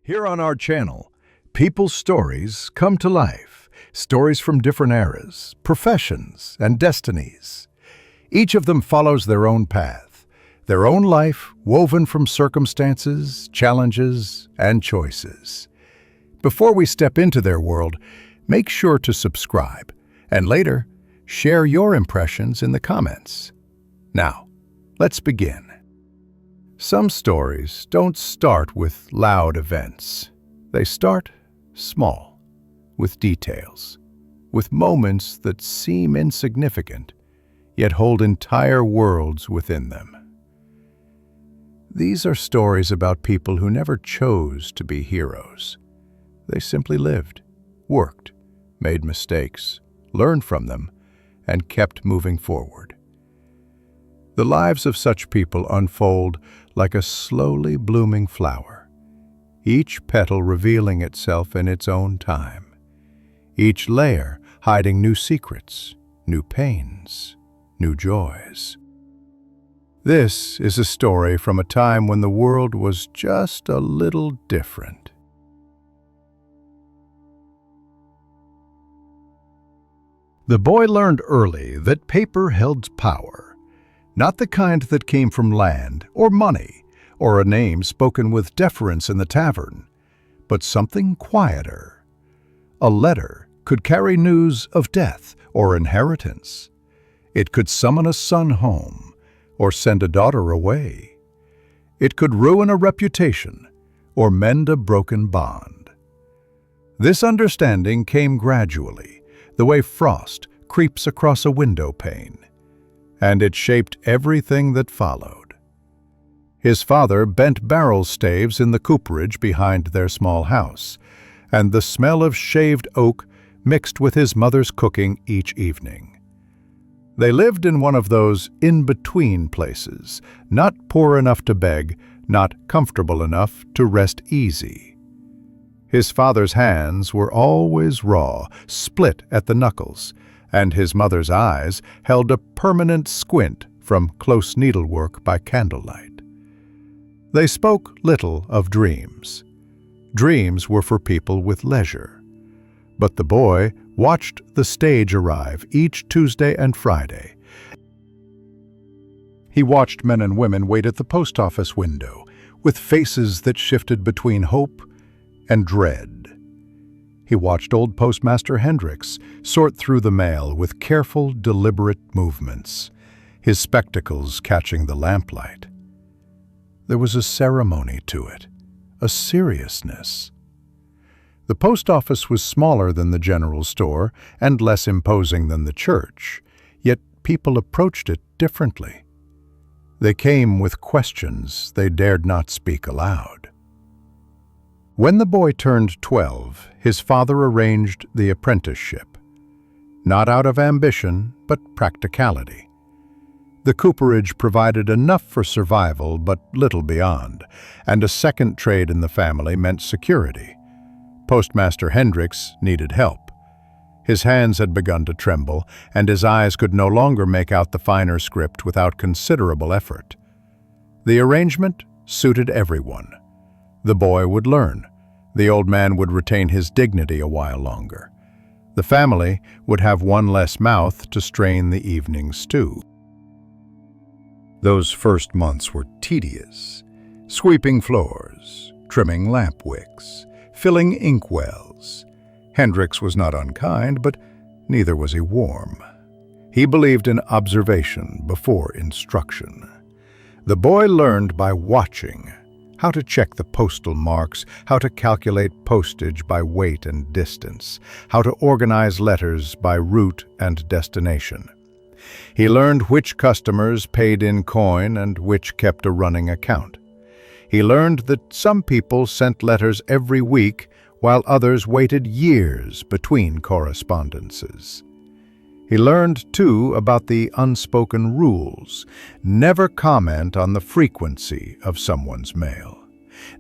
Here on our channel, people's stories come to life. Stories from different eras, professions, and destinies. Each of them follows their own path, their own life woven from circumstances, challenges, and choices. Before we step into their world, make sure to subscribe, and later, share your impressions in the comments. Now, let's begin. Some stories don't start with loud events. They start small, with details, with moments that seem insignificant, yet hold entire worlds within them. These are stories about people who never chose to be heroes. They simply lived, worked, made mistakes, learned from them, and kept moving forward. The lives of such people unfold like a slowly blooming flower, each petal revealing itself in its own time, each layer hiding new secrets, new pains, new joys. This is a story from a time when the world was just a little different. The boy learned early that paper held power. Not the kind that came from land or money or a name spoken with deference in the tavern, but something quieter. A letter could carry news of death or inheritance. It could summon a son home or send a daughter away. It could ruin a reputation or mend a broken bond. This understanding came gradually, the way frost creeps across a window pane, and it shaped everything that followed. His father bent barrel staves in the cooperage behind their small house, and the smell of shaved oak mixed with his mother's cooking each evening. They lived in one of those in-between places, not poor enough to beg, not comfortable enough to rest easy. His father's hands were always raw, split at the knuckles, and his mother's eyes held a permanent squint from close needlework by candlelight. They spoke little of dreams. Dreams were for people with leisure. But the boy watched the stage arrive each Tuesday and Friday. He watched men and women wait at the post office window, with faces that shifted between hope and dread. He watched old Postmaster Hendricks sort through the mail with careful, deliberate movements, his spectacles catching the lamplight. There was a ceremony to it, a seriousness. The post office was smaller than the general store and less imposing than the church, yet people approached it differently. They came with questions they dared not speak aloud. When the boy turned 12, his father arranged the apprenticeship, not out of ambition, but practicality. The cooperage provided enough for survival, but little beyond, and a second trade in the family meant security. Postmaster Hendricks needed help. His hands had begun to tremble, and his eyes could no longer make out the finer script without considerable effort. The arrangement suited everyone. The boy would learn. The old man would retain his dignity a while longer. The family would have one less mouth to strain the evening stew. Those first months were tedious. Sweeping floors, trimming lamp wicks, filling inkwells. Hendricks was not unkind, but neither was he warm. He believed in observation before instruction. The boy learned by watching, how to check the postal marks, how to calculate postage by weight and distance, how to organize letters by route and destination. He learned which customers paid in coin and which kept a running account. He learned that some people sent letters every week while others waited years between correspondences. He learned, too, about the unspoken rules. Never comment on the frequency of someone's mail.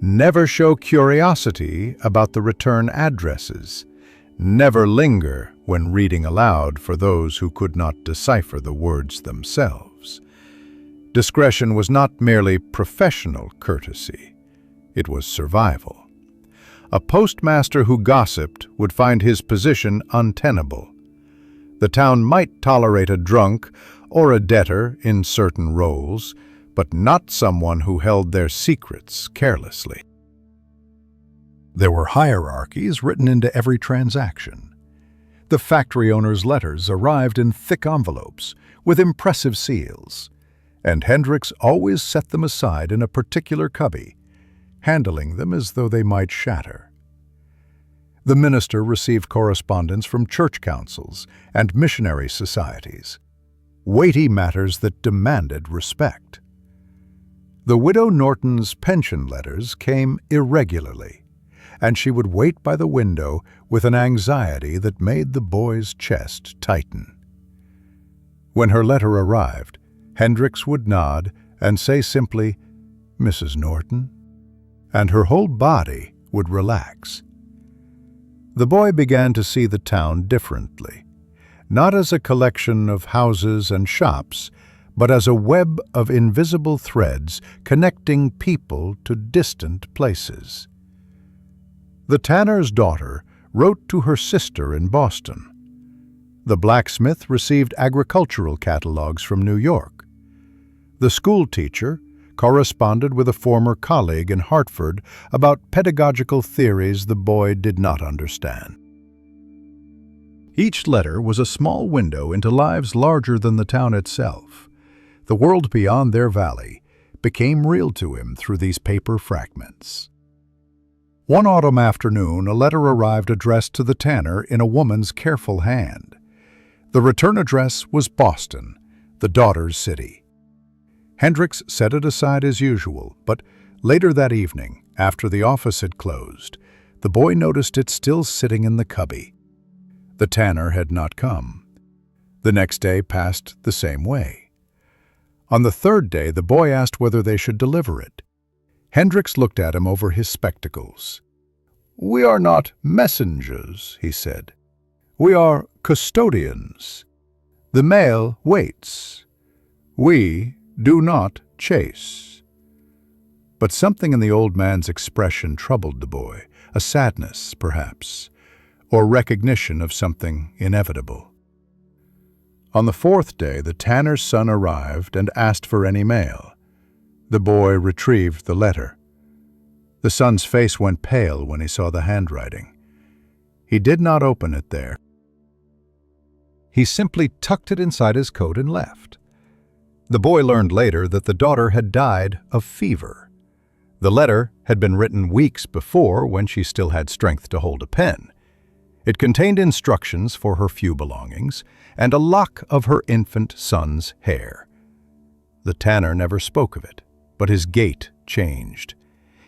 Never show curiosity about the return addresses. Never linger when reading aloud for those who could not decipher the words themselves. Discretion was not merely professional courtesy. It was survival. A postmaster who gossiped would find his position untenable. The town might tolerate a drunk or a debtor in certain roles, but not someone who held their secrets carelessly. There were hierarchies written into every transaction. The factory owner's letters arrived in thick envelopes with impressive seals, and Hendricks always set them aside in a particular cubby, handling them as though they might shatter. The minister received correspondence from church councils and missionary societies, weighty matters that demanded respect. The widow Norton's pension letters came irregularly, and she would wait by the window with an anxiety that made the boy's chest tighten. When her letter arrived, Hendricks would nod and say simply, "Mrs. Norton," and her whole body would relax. The boy began to see the town differently, not as a collection of houses and shops, but as a web of invisible threads connecting people to distant places. The tanner's daughter wrote to her sister in Boston. The blacksmith received agricultural catalogs from New York. The school teacher corresponded with a former colleague in Hartford about pedagogical theories the boy did not understand. Each letter was a small window into lives larger than the town itself. The world beyond their valley became real to him through these paper fragments. One autumn afternoon, a letter arrived addressed to the tanner in a woman's careful hand. The return address was Boston, the daughter's city. Hendricks set it aside as usual, but later that evening, after the office had closed, the boy noticed it still sitting in the cubby. The tanner had not come. The next day passed the same way. On the third day, the boy asked whether they should deliver it. Hendricks looked at him over his spectacles. "We are not messengers," he said. "We are custodians. The mail waits. We do not chase." But something in the old man's expression troubled the boy, a sadness, perhaps, or recognition of something inevitable. On the fourth day, the tanner's son arrived and asked for any mail. The boy retrieved the letter. The son's face went pale when he saw the handwriting. He did not open it there. He simply tucked it inside his coat and left. The boy learned later that the daughter had died of fever. The letter had been written weeks before when she still had strength to hold a pen. It contained instructions for her few belongings and a lock of her infant son's hair. The tanner never spoke of it, but his gait changed.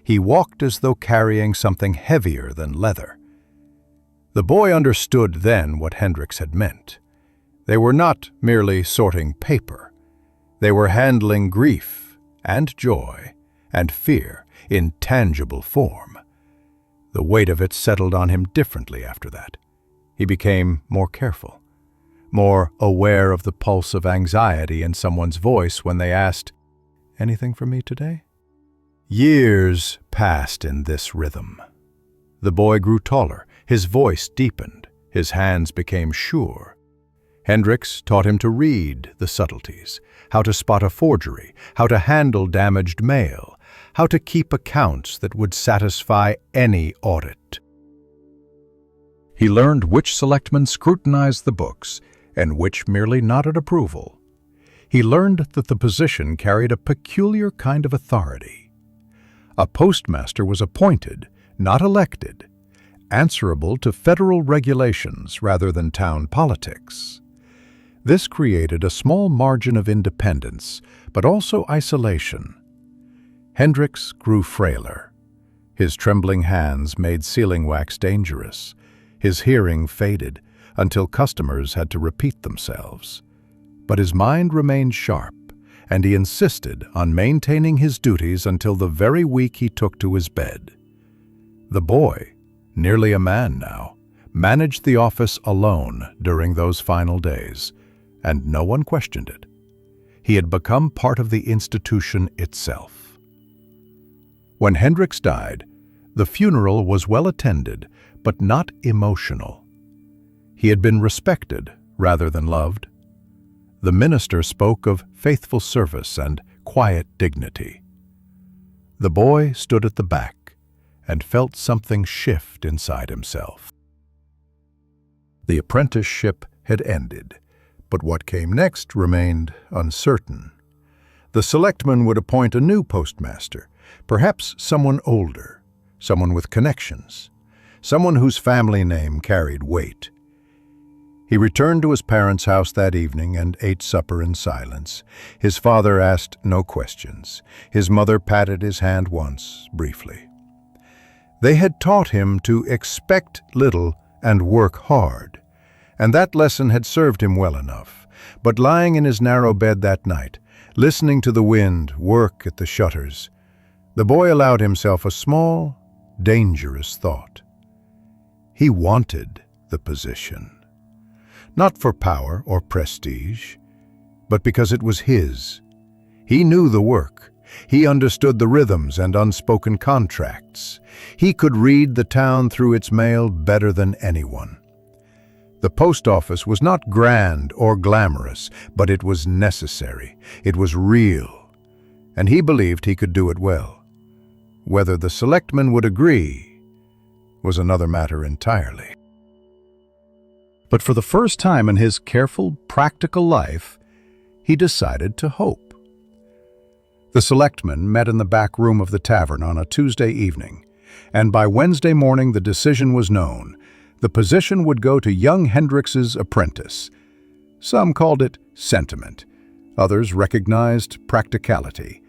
He walked as though carrying something heavier than leather. The boy understood then what Hendricks had meant. They were not merely sorting paper. They were handling grief and joy and fear in tangible form. The weight of it settled on him differently after that. He became more careful, more aware of the pulse of anxiety in someone's voice when they asked, "Anything for me today?" Years passed in this rhythm. The boy grew taller, his voice deepened, his hands became sure. Hendricks taught him to read the subtleties, how to spot a forgery, how to handle damaged mail, how to keep accounts that would satisfy any audit. He learned which selectmen scrutinized the books and which merely nodded approval. He learned that the position carried a peculiar kind of authority. A postmaster was appointed, not elected, answerable to federal regulations rather than town politics. This created a small margin of independence, but also isolation. Hendricks grew frailer. His trembling hands made sealing wax dangerous. His hearing faded until customers had to repeat themselves. But his mind remained sharp, and he insisted on maintaining his duties until the very week he took to his bed. The boy, nearly a man now, managed the office alone during those final days, and no one questioned it. He had become part of the institution itself. When Hendricks died, The funeral was well attended, but not emotional. He had been respected rather than loved. The minister spoke of faithful service and quiet dignity. The boy stood at the back and felt something shift inside himself. The apprenticeship had ended, but what came next remained uncertain. The selectman would appoint a new postmaster, perhaps someone older, someone with connections, someone whose family name carried weight. He returned to his parents' house that evening and ate supper in silence. His father asked no questions. His mother patted his hand once, briefly. They had taught him to expect little and work hard, and that lesson had served him well enough. But lying in his narrow bed that night, listening to the wind work at the shutters, the boy allowed himself a small, dangerous thought. He wanted the position. Not for power or prestige, but because it was his. He knew the work. He understood the rhythms and unspoken contracts. He could read the town through its mail better than anyone. The post office was not grand or glamorous, but it was necessary. It was real, and he believed he could do it well. Whether the selectmen would agree was another matter entirely. But for the first time in his careful, practical life, he decided to hope. The selectmen met in the back room of the tavern on a Tuesday evening, and by Wednesday morning the decision was known. The position would go to young Hendrix's apprentice. Some called it sentiment. Others recognized practicality.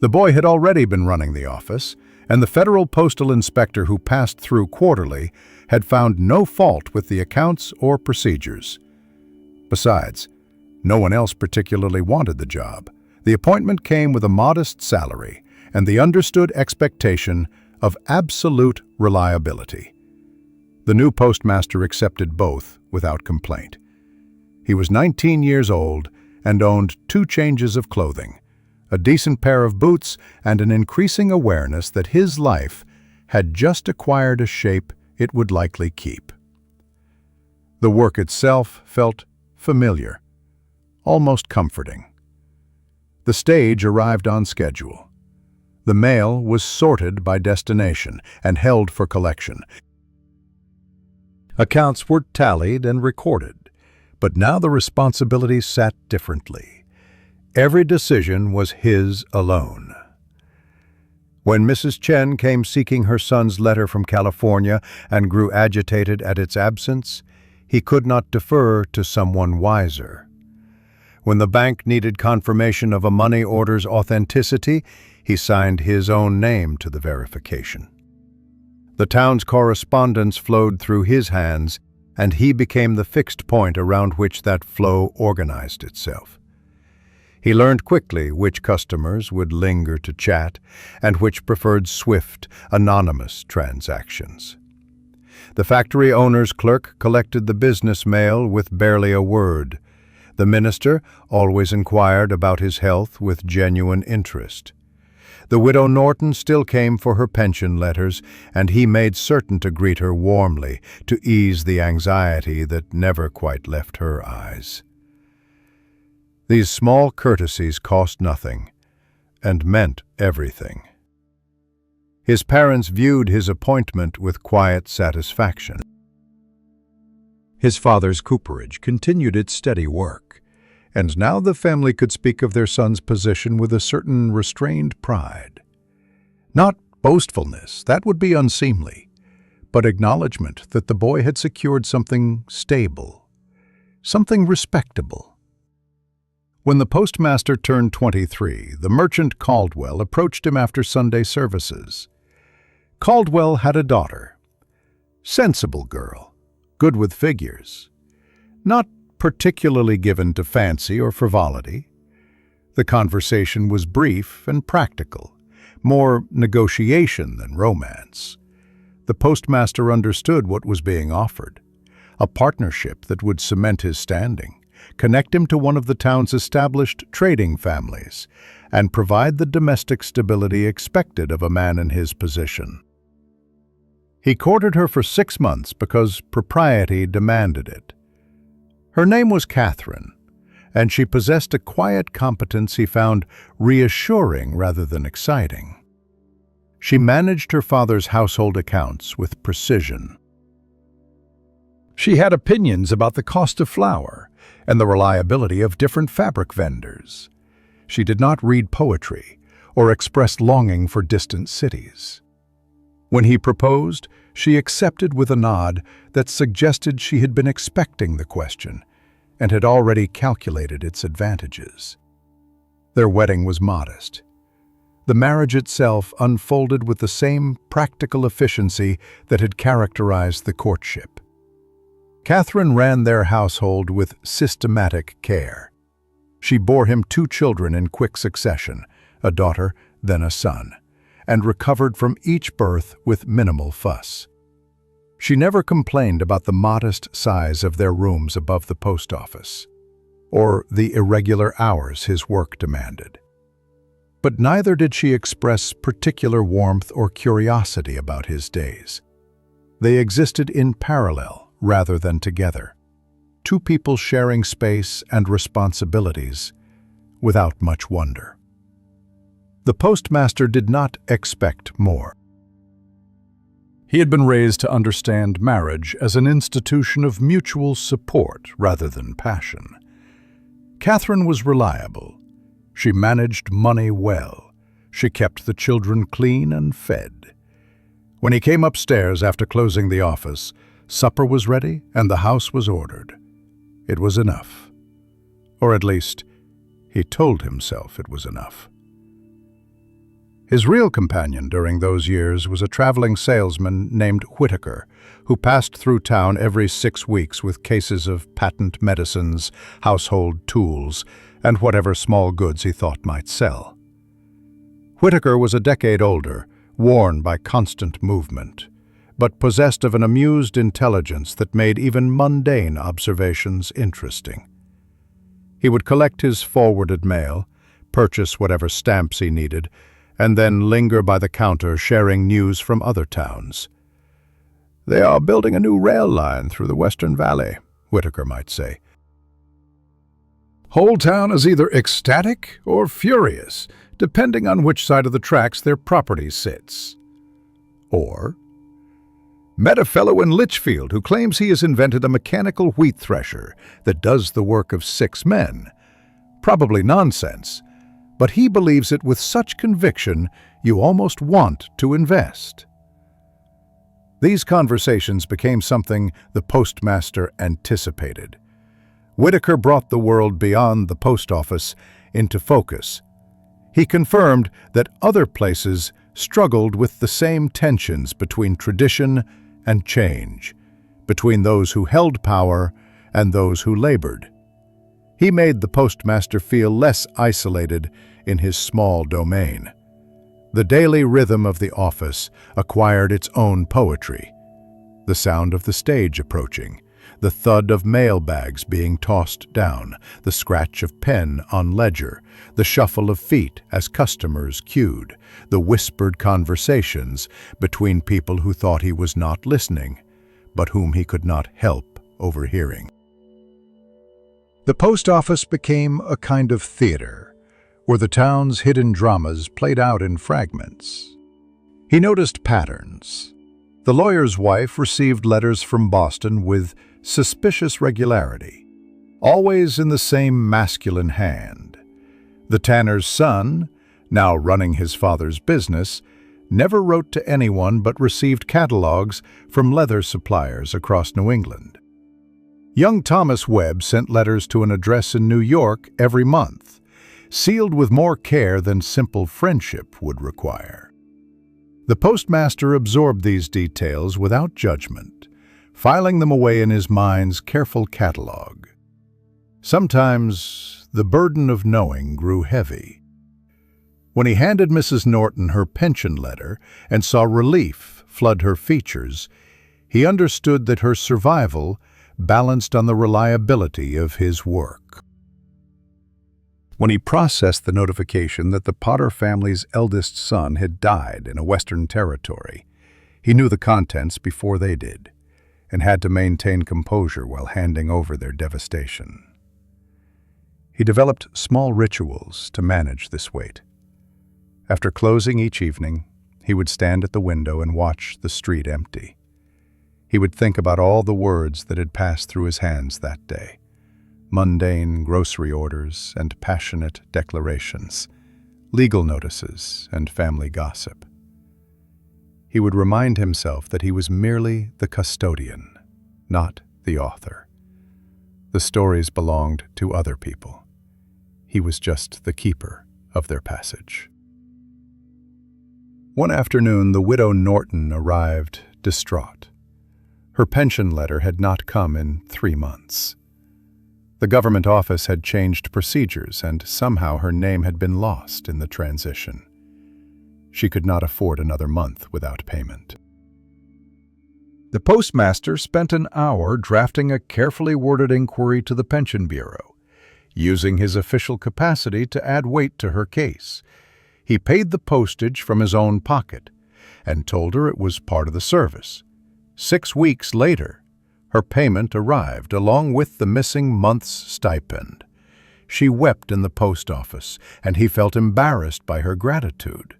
The boy had already been running the office, and the federal postal inspector who passed through quarterly had found no fault with the accounts or procedures. Besides, no one else particularly wanted the job. The appointment came with a modest salary and the understood expectation of absolute reliability. The new postmaster accepted both without complaint. He was 19 years old and owned 2 changes of clothing, a decent pair of boots, and an increasing awareness that his life had just acquired a shape it would likely keep. The work itself felt familiar, almost comforting. The stage arrived on schedule. The mail was sorted by destination and held for collection. Accounts were tallied and recorded, but now the responsibility sat differently. Every decision was his alone. When Mrs. Chen came seeking her son's letter from California and grew agitated at its absence, he could not defer to someone wiser. When the bank needed confirmation of a money order's authenticity, he signed his own name to the verification. The town's correspondence flowed through his hands, and he became the fixed point around which that flow organized itself. He learned quickly which customers would linger to chat and which preferred swift, anonymous transactions. The factory owner's clerk collected the business mail with barely a word. The minister always inquired about his health with genuine interest. The widow Norton still came for her pension letters, and he made certain to greet her warmly to ease the anxiety that never quite left her eyes. These small courtesies cost nothing and meant everything. His parents viewed his appointment with quiet satisfaction. His father's cooperage continued its steady work, and now the family could speak of their son's position with a certain restrained pride. Not boastfulness, that would be unseemly, but acknowledgement that the boy had secured something stable, something respectable. When the postmaster turned 23, the merchant Caldwell approached him after Sunday services. Caldwell had a daughter. Sensible girl, good with figures. Not particularly given to fancy or frivolity. The conversation was brief and practical, more negotiation than romance. The postmaster understood what was being offered, a partnership that would cement his standing, connect him to one of the town's established trading families, and provide the domestic stability expected of a man in his position. He courted her for 6 months because propriety demanded it. Her name was Catherine, and she possessed a quiet competence he found reassuring rather than exciting. She managed her father's household accounts with precision. She had opinions about the cost of flour and the reliability of different fabric vendors. She did not read poetry or express longing for distant cities. When he proposed, she accepted with a nod that suggested she had been expecting the question and had already calculated its advantages. Their wedding was modest. The marriage itself unfolded with the same practical efficiency that had characterized the courtship. Catherine ran their household with systematic care. She bore him 2 children in quick succession, a daughter, then a son, and recovered from each birth with minimal fuss. She never complained about the modest size of their rooms above the post office, or the irregular hours his work demanded. But neither did she express particular warmth or curiosity about his days. They existed in parallel rather than together, 2 people sharing space and responsibilities without much wonder. The postmaster did not expect more. He had been raised to understand marriage as an institution of mutual support rather than passion. Catherine was reliable. She managed money well. She kept the children clean and fed. When he came upstairs after closing the office, supper was ready and the house was ordered. It was enough. Or at least, he told himself it was enough. His real companion during those years was a traveling salesman named Whitaker, who passed through town every 6 weeks with cases of patent medicines, household tools, and whatever small goods he thought might sell. Whitaker was a decade older, worn by constant movement, but possessed of an amused intelligence that made even mundane observations interesting. He would collect his forwarded mail, purchase whatever stamps he needed, and then linger by the counter sharing news from other towns. "They are building a new rail line through the Western Valley," Whitaker might say. "Whole town is either ecstatic or furious, depending on which side of the tracks their property sits." Or, "Met a fellow in Litchfield who claims he has invented a mechanical wheat thresher that does the work of 6 men. Probably nonsense, but he believes it with such conviction you almost want to invest." These conversations became something the postmaster anticipated. Whitaker brought the world beyond the post office into focus. He confirmed that other places struggled with the same tensions between tradition and change, between those who held power and those who labored. He made the postmaster feel less isolated in his small domain. The daily rhythm of the office acquired its own poetry. The sound of the stage approaching, the thud of mail bags being tossed down, the scratch of pen on ledger, the shuffle of feet as customers queued, the whispered conversations between people who thought he was not listening, but whom he could not help overhearing. The post office became a kind of theater, where the town's hidden dramas played out in fragments. He noticed patterns. The lawyer's wife received letters from Boston with suspicious regularity, always in the same masculine hand. The tanner's son, now running his father's business, never wrote to anyone but received catalogs from leather suppliers across New England. Young Thomas Webb sent letters to an address in New York every month, sealed with more care than simple friendship would require. The postmaster absorbed these details without judgment, filing them away in his mind's careful catalog. Sometimes the burden of knowing grew heavy. When he handed Mrs. Norton her pension letter and saw relief flood her features, he understood that her survival balanced on the reliability of his work. When he processed the notification that the Potter family's eldest son had died in a Western territory, He knew the contents before they did, and had to maintain composure while handing over their devastation. He developed small rituals to manage this weight. After closing each evening, he would stand at the window and watch the street empty. He would think about all the words that had passed through his hands that day, mundane grocery orders and passionate declarations, legal notices and family gossip. He would remind himself that he was merely the custodian, not the author. The stories belonged to other people. He was just the keeper of their passage. One afternoon, the widow Norton arrived distraught. Her pension letter had not come in 3 months. The government office had changed procedures, and somehow her name had been lost in the transition. She could not afford another month without payment. The postmaster spent an hour drafting a carefully worded inquiry to the Pension Bureau, using his official capacity to add weight to her case. He paid the postage from his own pocket and told her it was part of the service. 6 weeks later, her payment arrived along with the missing month's stipend. She wept in the post office, and he felt embarrassed by her gratitude.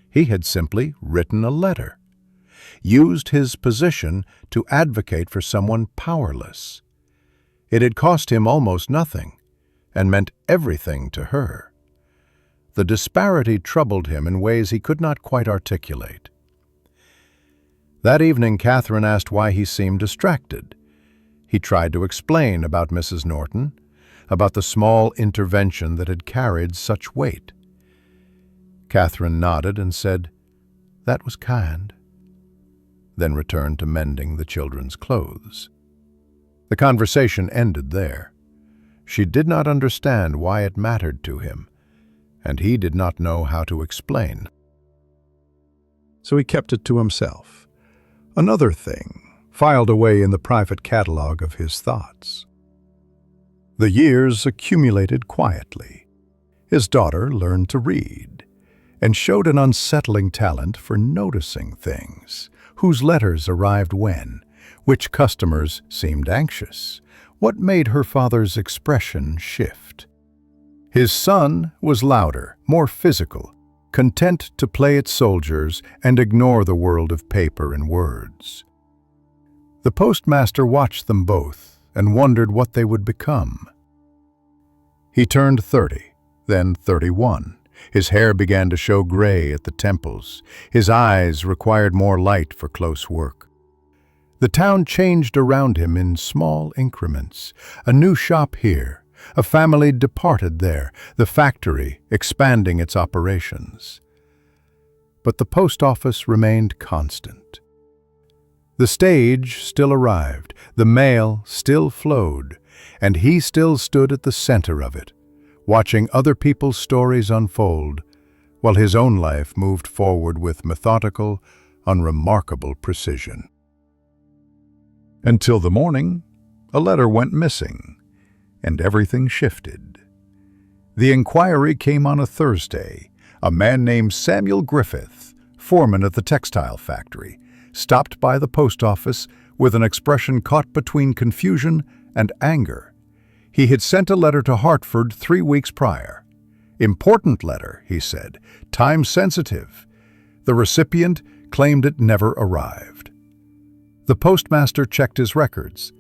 He had simply written a letter, used his position to advocate for someone powerless. It had cost him almost nothing, and meant everything to her. The disparity troubled him in ways he could not quite articulate. That evening, Catherine asked why he seemed distracted. He tried to explain about Mrs. Norton, about the small intervention that had carried such weight. Catherine nodded and said, "That was kind," then returned to mending the children's clothes. The conversation ended there. She did not understand why it mattered to him, and he did not know how to explain. So he kept it to himself. Another thing, filed away in the private catalog of his thoughts. The years accumulated quietly. His daughter learned to read, and showed an unsettling talent for noticing things, whose letters arrived when, which customers seemed anxious, what made her father's expression shift. His son was louder, more physical, content to play at soldiers and ignore the world of paper and words. The postmaster watched them both and wondered what they would become. He turned 30, then 31. His hair began to show gray at the temples. His eyes required more light for close work. The town changed around him in small increments. A new shop here, a family departed there, the factory expanding its operations. But the post office remained constant. The stage still arrived, the mail still flowed, and he still stood at the center of it, watching other people's stories unfold, while his own life moved forward with methodical, unremarkable precision. Until the morning, a letter went missing, and everything shifted. The inquiry came on a Thursday. A man named Samuel Griffith, foreman at the textile factory, stopped by the post office with an expression caught between confusion and anger. He had sent a letter to Hartford 3 weeks prior. "Important letter," he said, "time sensitive." The recipient claimed it never arrived. The postmaster checked his records.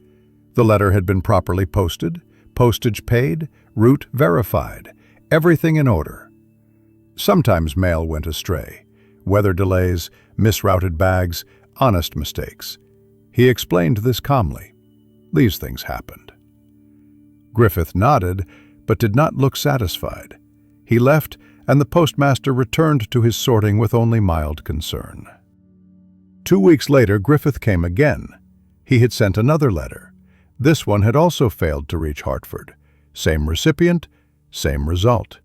The letter had been properly posted, postage paid, route verified, everything in order. Sometimes mail went astray, weather delays, misrouted bags, honest mistakes. He explained this calmly. These things happened. Griffith nodded, but did not look satisfied. He left, and the postmaster returned to his sorting with only mild concern. 2 weeks later, Griffith came again. He had sent another letter. This one had also failed to reach Hartford. Same recipient, same result.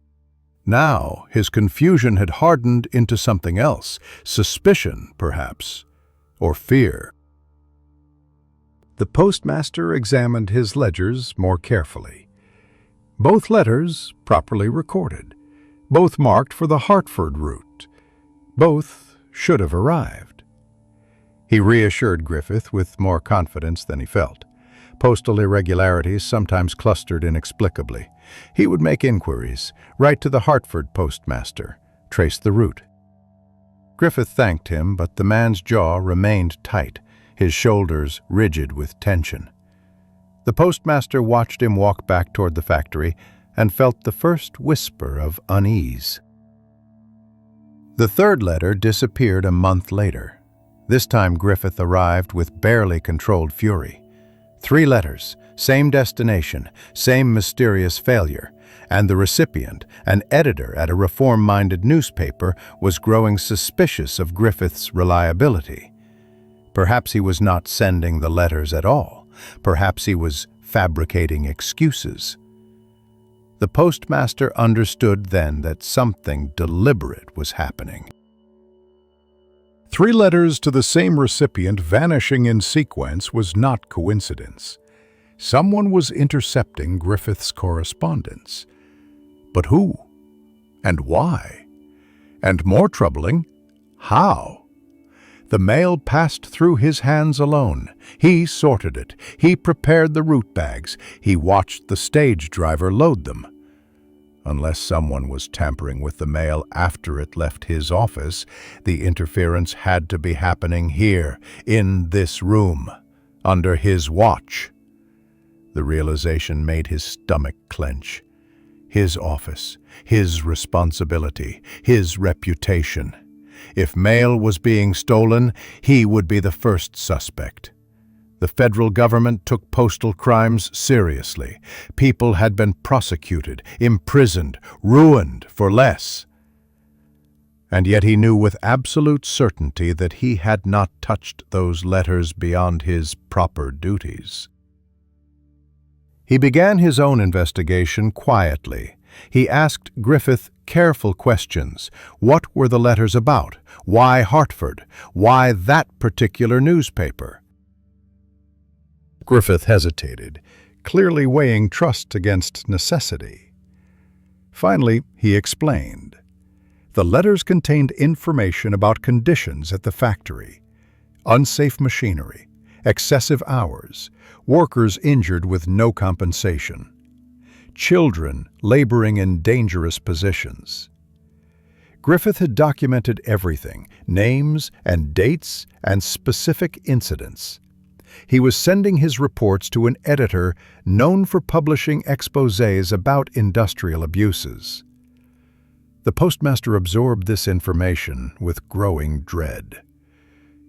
Now, his confusion had hardened into something else, suspicion, perhaps, or fear. The postmaster examined his ledgers more carefully. Both letters properly recorded, both marked for the Hartford route. Both should have arrived. He reassured Griffith with more confidence than he felt. Postal irregularities sometimes clustered inexplicably. He would make inquiries, write to the Hartford Postmaster, trace the route. Griffith thanked him, but the man's jaw remained tight, his shoulders rigid with tension. The postmaster watched him walk back toward the factory and felt the first whisper of unease. The third letter disappeared a month later. This time Griffith arrived with barely controlled fury. 3 letters, same destination, same mysterious failure, and the recipient, an editor at a reform-minded newspaper, was growing suspicious of Griffith's reliability. Perhaps he was not sending the letters at all. Perhaps he was fabricating excuses. The postmaster understood then that something deliberate was happening. 3 letters to the same recipient vanishing in sequence was not coincidence. Someone was intercepting Griffith's correspondence. But who? And why? And more troubling, how? The mail passed through his hands alone. He sorted it. He prepared the route bags. He watched the stage driver load them. Unless someone was tampering with the mail after it left his office, the interference had to be happening here, in this room, under his watch. The realization made his stomach clench. His office, his responsibility, his reputation. If mail was being stolen, he would be the first suspect. The federal government took postal crimes seriously. People had been prosecuted, imprisoned, ruined for less. And yet he knew with absolute certainty that he had not touched those letters beyond his proper duties. He began his own investigation quietly. He asked Griffith careful questions. What were the letters about? Why Hartford? Why that particular newspaper? Griffith hesitated, clearly weighing trust against necessity. Finally, he explained. The letters contained information about conditions at the factory, unsafe machinery, excessive hours, workers injured with no compensation, children laboring in dangerous positions. Griffith had documented everything, names and dates and specific incidents. He was sending his reports to an editor known for publishing exposés about industrial abuses. The postmaster absorbed this information with growing dread.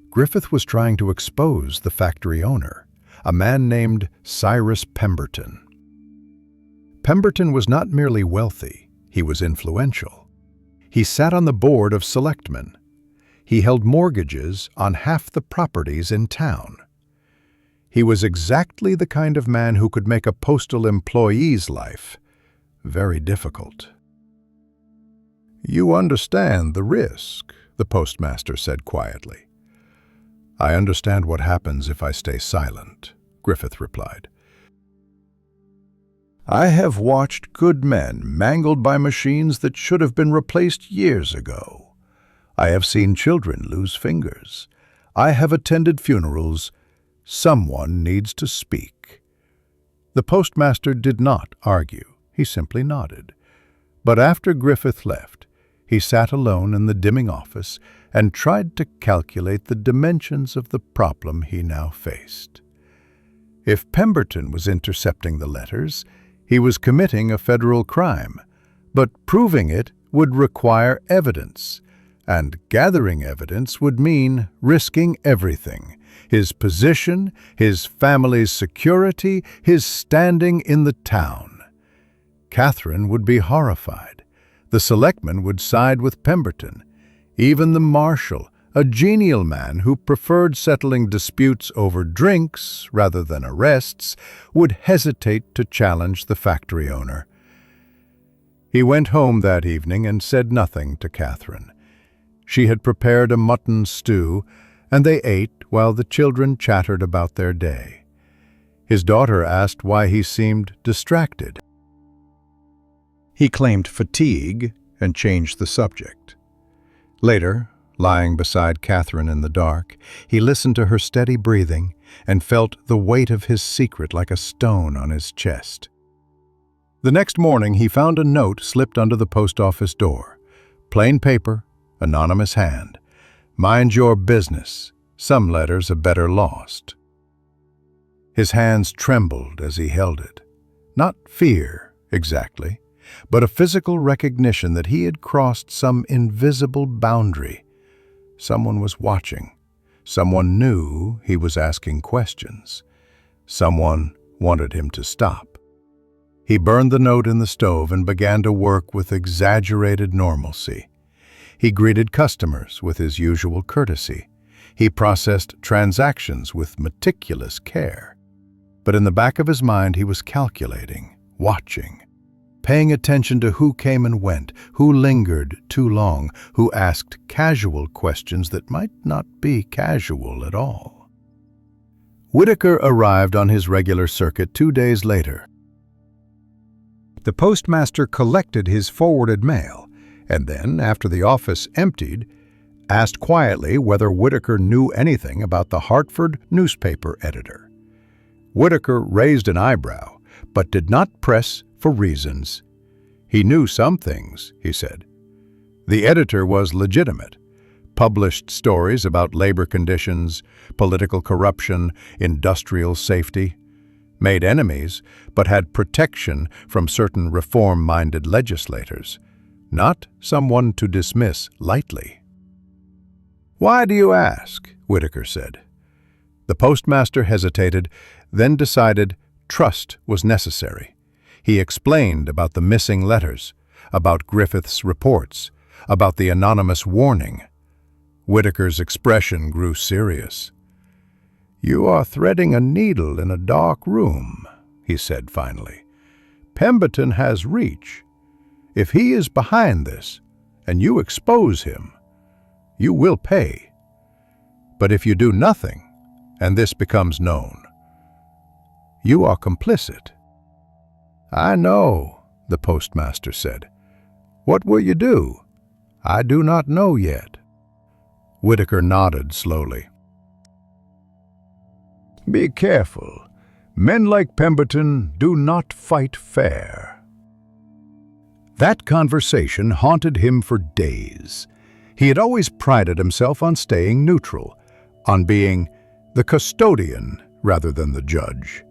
Griffith was trying to expose the factory owner, a man named Cyrus Pemberton. Pemberton was not merely wealthy, he was influential. He sat on the board of selectmen. He held mortgages on half the properties in town. He was exactly the kind of man who could make a postal employee's life very difficult. "You understand the risk," the postmaster said quietly. "I understand what happens if I stay silent," Griffith replied. "I have watched good men mangled by machines that should have been replaced years ago. I have seen children lose fingers. I have attended funerals. Someone needs to speak." The postmaster did not argue. He simply nodded. But after Griffith left, he sat alone in the dimming office and tried to calculate the dimensions of the problem he now faced. If Pemberton was intercepting the letters, he was committing a federal crime, but proving it would require evidence, and gathering evidence would mean risking everything: his position, his family's security, his standing in the town. Catherine would be horrified. The selectmen would side with Pemberton. Even the marshal, a genial man who preferred settling disputes over drinks rather than arrests, would hesitate to challenge the factory owner. He went home that evening and said nothing to Catherine. She had prepared a mutton stew, and they ate while the children chattered about their day. His daughter asked why he seemed distracted. He claimed fatigue and changed the subject. Later, Lying beside Catherine in the dark, he listened to her steady breathing and felt the weight of his secret like a stone on his chest. The next morning, he found a note slipped under the post office door. Plain paper, anonymous hand. Mind your business. Some letters are better lost. His hands trembled as he held it. Not fear, exactly, but a physical recognition that he had crossed some invisible boundary. Someone was watching. Someone knew he was asking questions. Someone wanted him to stop. He burned the note in the stove and began to work with exaggerated normalcy. He greeted customers with his usual courtesy. He processed transactions with meticulous care. But in the back of his mind, he was calculating, watching, paying attention to who came and went, who lingered too long, who asked casual questions that might not be casual at all. Whitaker arrived on his regular circuit 2 days later. The postmaster collected his forwarded mail, and then, after the office emptied, asked quietly whether Whitaker knew anything about the Hartford newspaper editor. Whitaker raised an eyebrow, but did not press for reasons. He knew some things, he said. The editor was legitimate, published stories about labor conditions, political corruption, industrial safety, made enemies, but had protection from certain reform-minded legislators, not someone to dismiss lightly. "Why do you ask?" Whitaker said. The postmaster hesitated, then decided trust was necessary. He explained about the missing letters, about Griffith's reports, about the anonymous warning. Whitaker's expression grew serious. "You are threading a needle in a dark room," he said finally. "Pemberton has reach. If he is behind this, and you expose him, you will pay. But if you do nothing, and this becomes known, you are complicit." "I know," the postmaster said. "What will you do?" "I do not know yet." Whitaker nodded slowly. "Be careful. Men like Pemberton do not fight fair." That conversation haunted him for days. He had always prided himself on staying neutral, on being the custodian rather than the judge.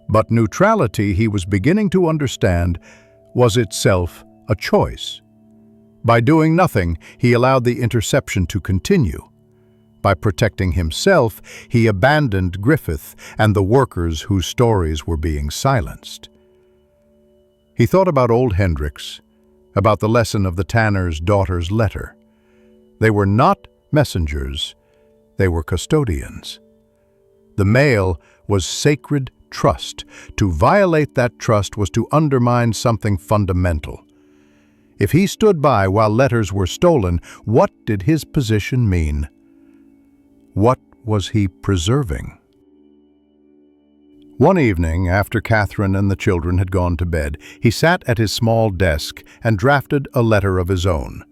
But neutrality, he was beginning to understand, was itself a choice. By doing nothing, he allowed the interception to continue. By protecting himself, he abandoned Griffith and the workers whose stories were being silenced. He thought about old Hendricks, about the lesson of the tanner's daughter's letter. They were not messengers, they were custodians. The mail was sacred trust. To violate that trust was to undermine something fundamental. If he stood by while letters were stolen, what did his position mean? What was he preserving? One evening, after Catherine and the children had gone to bed, he sat at his small desk and drafted a letter of his own.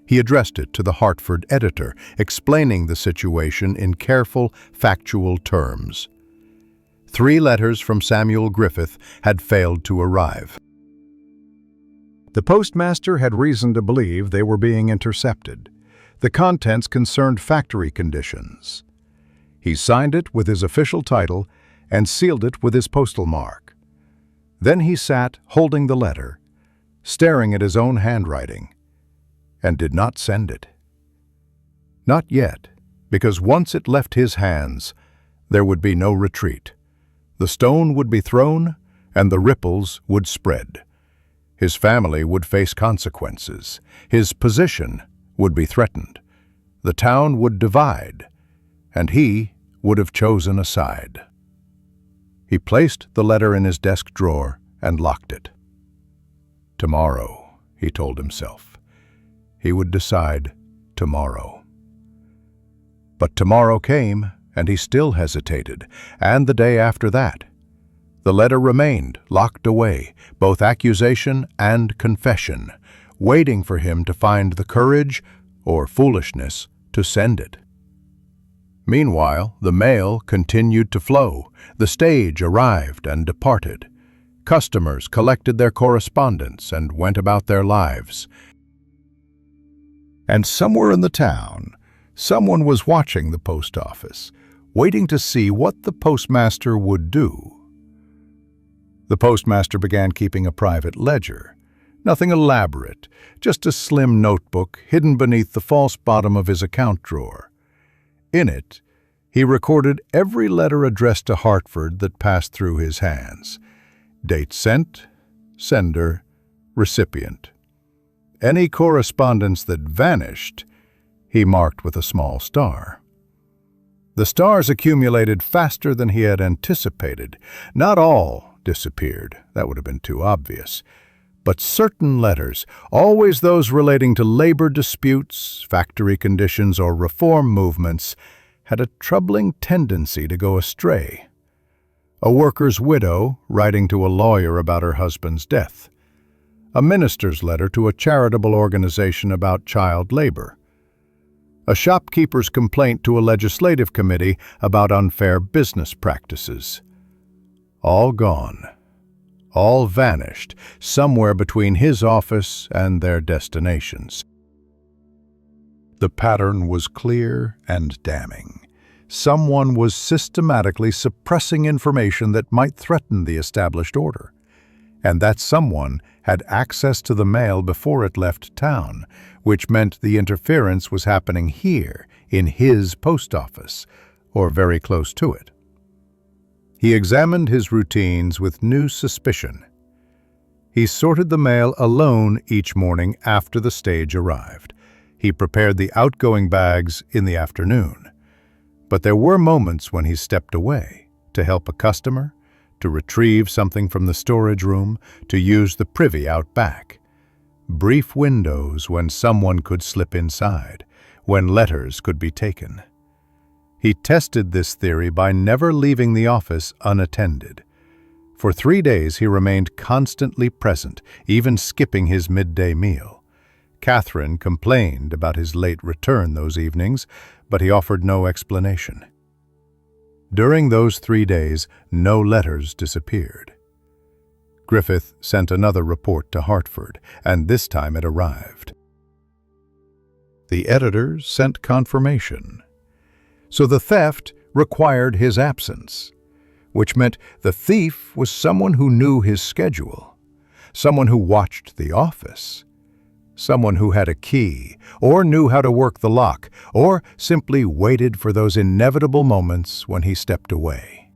He addressed it to the Hartford editor, explaining the situation in careful, factual terms. 3 letters from Samuel Griffith had failed to arrive. The postmaster had reason to believe they were being intercepted. The contents concerned factory conditions. He signed it with his official title and sealed it with his postal mark. Then he sat holding the letter, staring at his own handwriting, and did not send it. Not yet, because once it left his hands, there would be no retreat. The stone would be thrown, and the ripples would spread. His family would face consequences. His position would be threatened. The town would divide, and he would have chosen a side. He placed the letter in his desk drawer and locked it. Tomorrow, he told himself. He would decide tomorrow. But tomorrow came, and he still hesitated, and the day after that. The letter remained locked away, both accusation and confession, waiting for him to find the courage or foolishness to to send it. Meanwhile, the mail continued to flow. The stage arrived and departed. Customers collected their correspondence and went about their lives. And somewhere in the town, someone was watching the post office, waiting to see what the postmaster would do. The postmaster began keeping a private ledger. Nothing elaborate, just a slim notebook hidden beneath the false bottom of his account drawer. In it, he recorded every letter addressed to Hartford that passed through his hands. Date sent, sender, recipient. Any correspondence that vanished, he marked with a small star. The stars accumulated faster than he had anticipated. Not all disappeared, that would have been too obvious. But certain letters, always those relating to labor disputes, factory conditions, or reform movements, had a troubling tendency to go astray. A worker's widow writing to a lawyer about her husband's death. A minister's letter to a charitable organization about child labor. A shopkeeper's complaint to a legislative committee about unfair business practices. All gone. All vanished, somewhere between his office and their destinations. The pattern was clear and damning. Someone was systematically suppressing information that might threaten the established order. And that someone had access to the mail before it left town, which meant the interference was happening here, in his post office, or very close to it. He examined his routines with new suspicion. He sorted the mail alone each morning after the stage arrived. He prepared the outgoing bags in the afternoon. But there were moments when he stepped away to help a customer, to retrieve something from the storage room, to use the privy out back. Brief windows when someone could slip inside, when letters could be taken. He tested this theory by never leaving the office unattended. For 3 days he remained constantly present, even skipping his midday meal. Catherine complained about his late return those evenings, but he offered no explanation. During those 3 days, no letters disappeared. Griffith sent another report to Hartford, and this time it arrived. The editors sent confirmation. So the theft required his absence, which meant the thief was someone who knew his schedule, someone who watched the office, someone who had a key, or knew how to work the lock, or simply waited for those inevitable moments when he stepped away.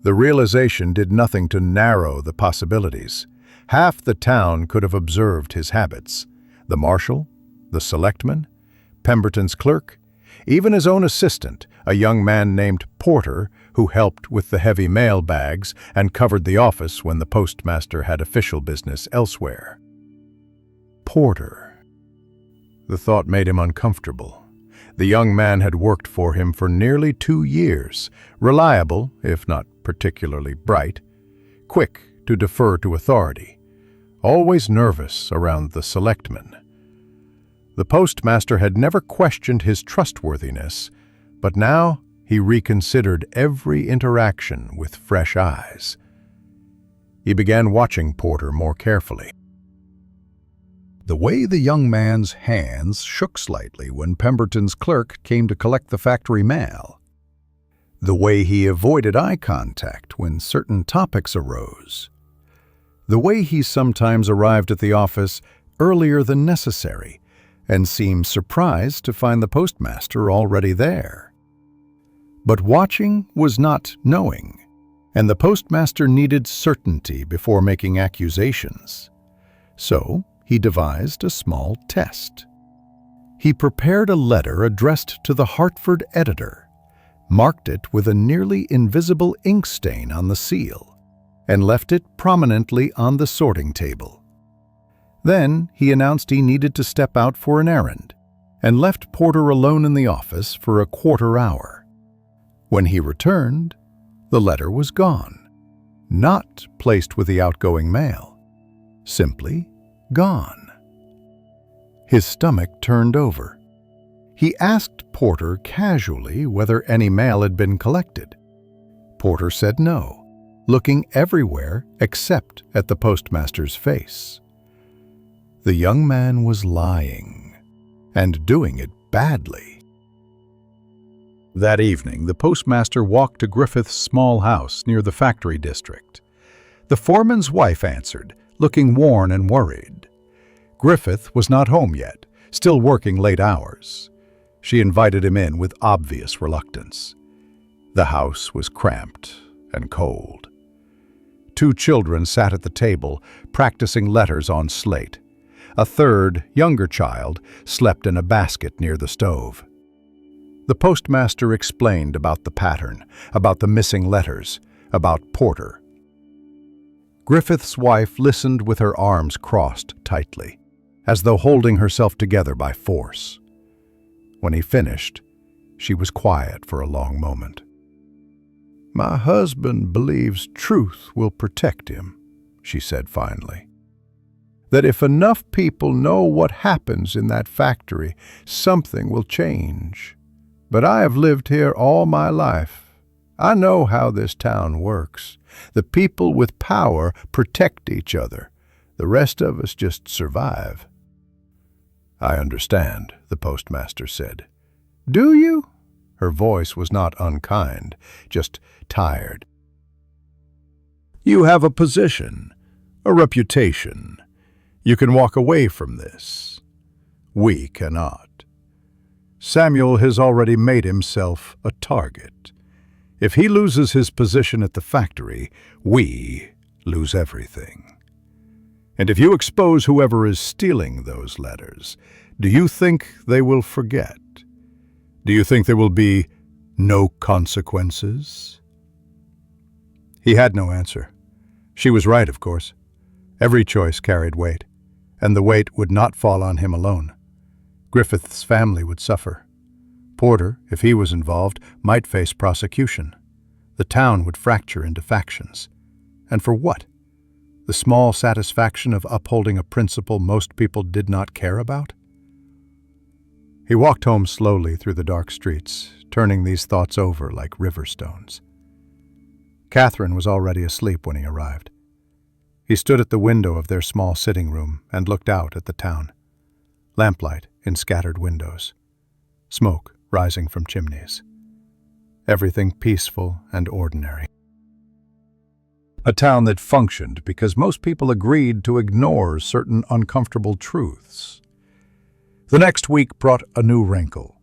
The realization did nothing to narrow the possibilities. Half the town could have observed his habits. The marshal, the selectman, Pemberton's clerk, even his own assistant, a young man named Porter, who helped with the heavy mail bags and covered the office when the postmaster had official business elsewhere. Porter. The thought made him uncomfortable. The young man had worked for him for nearly 2 years, reliable, if not particularly bright, quick to defer to authority, always nervous around the selectmen. The postmaster had never questioned his trustworthiness, but now he reconsidered every interaction with fresh eyes. He began watching Porter more carefully. The way the young man's hands shook slightly when Pemberton's clerk came to collect the factory mail. The way he avoided eye contact when certain topics arose. The way he sometimes arrived at the office earlier than necessary and seemed surprised to find the postmaster already there. But watching was not knowing, and the postmaster needed certainty before making accusations. So he devised a small test. He prepared a letter addressed to the Hartford editor, marked it with a nearly invisible ink stain on the seal, and left it prominently on the sorting table. Then he announced he needed to step out for an errand, and left Porter alone in the office for a quarter hour. When he returned, the letter was gone, not placed with the outgoing mail, simply gone. His stomach turned over. He asked Porter casually whether any mail had been collected. Porter said no, looking everywhere except at the postmaster's face. The young man was lying, and doing it badly. That evening, the postmaster walked to Griffith's small house near the factory district. The foreman's wife answered, looking worn and worried. Griffith was not home yet, still working late hours. She invited him in with obvious reluctance. The house was cramped and cold. 2 children sat at the table, practicing letters on slate. A third, younger child slept in a basket near the stove. The postmaster explained about the pattern, about the missing letters, about Porter. Griffith's wife listened with her arms crossed tightly, as though holding herself together by force. When he finished, she was quiet for a long moment. "My husband believes truth will protect him," she said finally. "That if enough people know what happens in that factory, something will change. But I have lived here all my life. I know how this town works. The people with power protect each other. The rest of us just survive." "I understand," the postmaster said. "Do you?" Her voice was not unkind, just tired. "You have a position, a reputation. You can walk away from this. We cannot. Samuel has already made himself a target. If he loses his position at the factory, we lose everything. And if you expose whoever is stealing those letters, do you think they will forget? Do you think there will be no consequences?" He had no answer. She was right, of course. Every choice carried weight, and the weight would not fall on him alone. Griffith's family would suffer. Porter, if he was involved, might face prosecution. The town would fracture into factions. And for what? The small satisfaction of upholding a principle most people did not care about? He walked home slowly through the dark streets, turning these thoughts over like river stones. Catherine was already asleep when he arrived. He stood at the window of their small sitting room and looked out at the town. Lamplight in scattered windows. Smoke rising from chimneys. Everything peaceful and ordinary. A town that functioned because most people agreed to ignore certain uncomfortable truths. The next week brought a new wrinkle.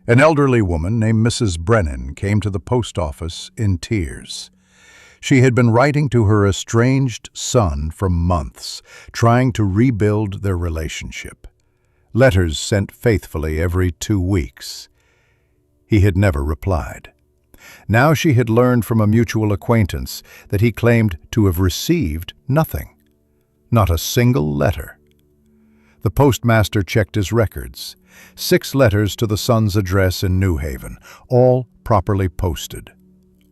An elderly woman named Mrs. Brennan came to the post office in tears. She had been writing to her estranged son for months, trying to rebuild their relationship. Letters sent faithfully every 2 weeks. He had never replied. Now she had learned from a mutual acquaintance that he claimed to have received nothing. Not a single letter. The postmaster checked his records. 6 letters to the son's address in New Haven, all properly posted.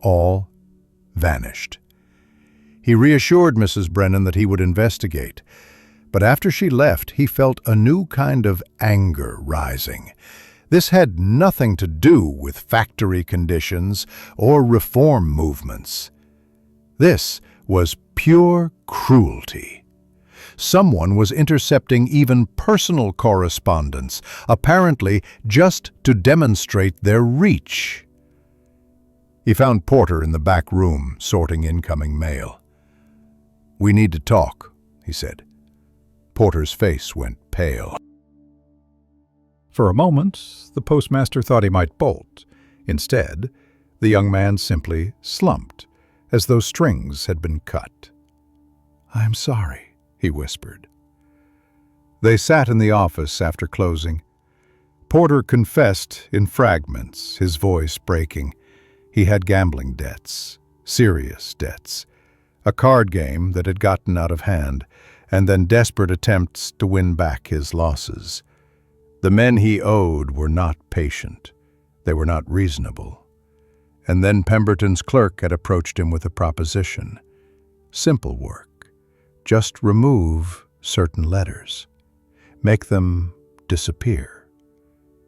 All vanished. He reassured Mrs. Brennan that he would investigate, but after she left, he felt a new kind of anger rising. This had nothing to do with factory conditions or reform movements. This was pure cruelty. Someone was intercepting even personal correspondence, apparently just to demonstrate their reach. He found Porter in the back room, sorting incoming mail. "We need to talk," he said. Porter's face went pale. For a moment, the postmaster thought he might bolt. Instead, the young man simply slumped, as though strings had been cut. "I'm sorry," he whispered. They sat in the office after closing. Porter confessed in fragments, his voice breaking. He had gambling debts, serious debts, a card game that had gotten out of hand, and then desperate attempts to win back his losses. The men he owed were not patient. They were not reasonable. And then Pemberton's clerk had approached him with a proposition. Simple work. Just remove certain letters. Make them disappear.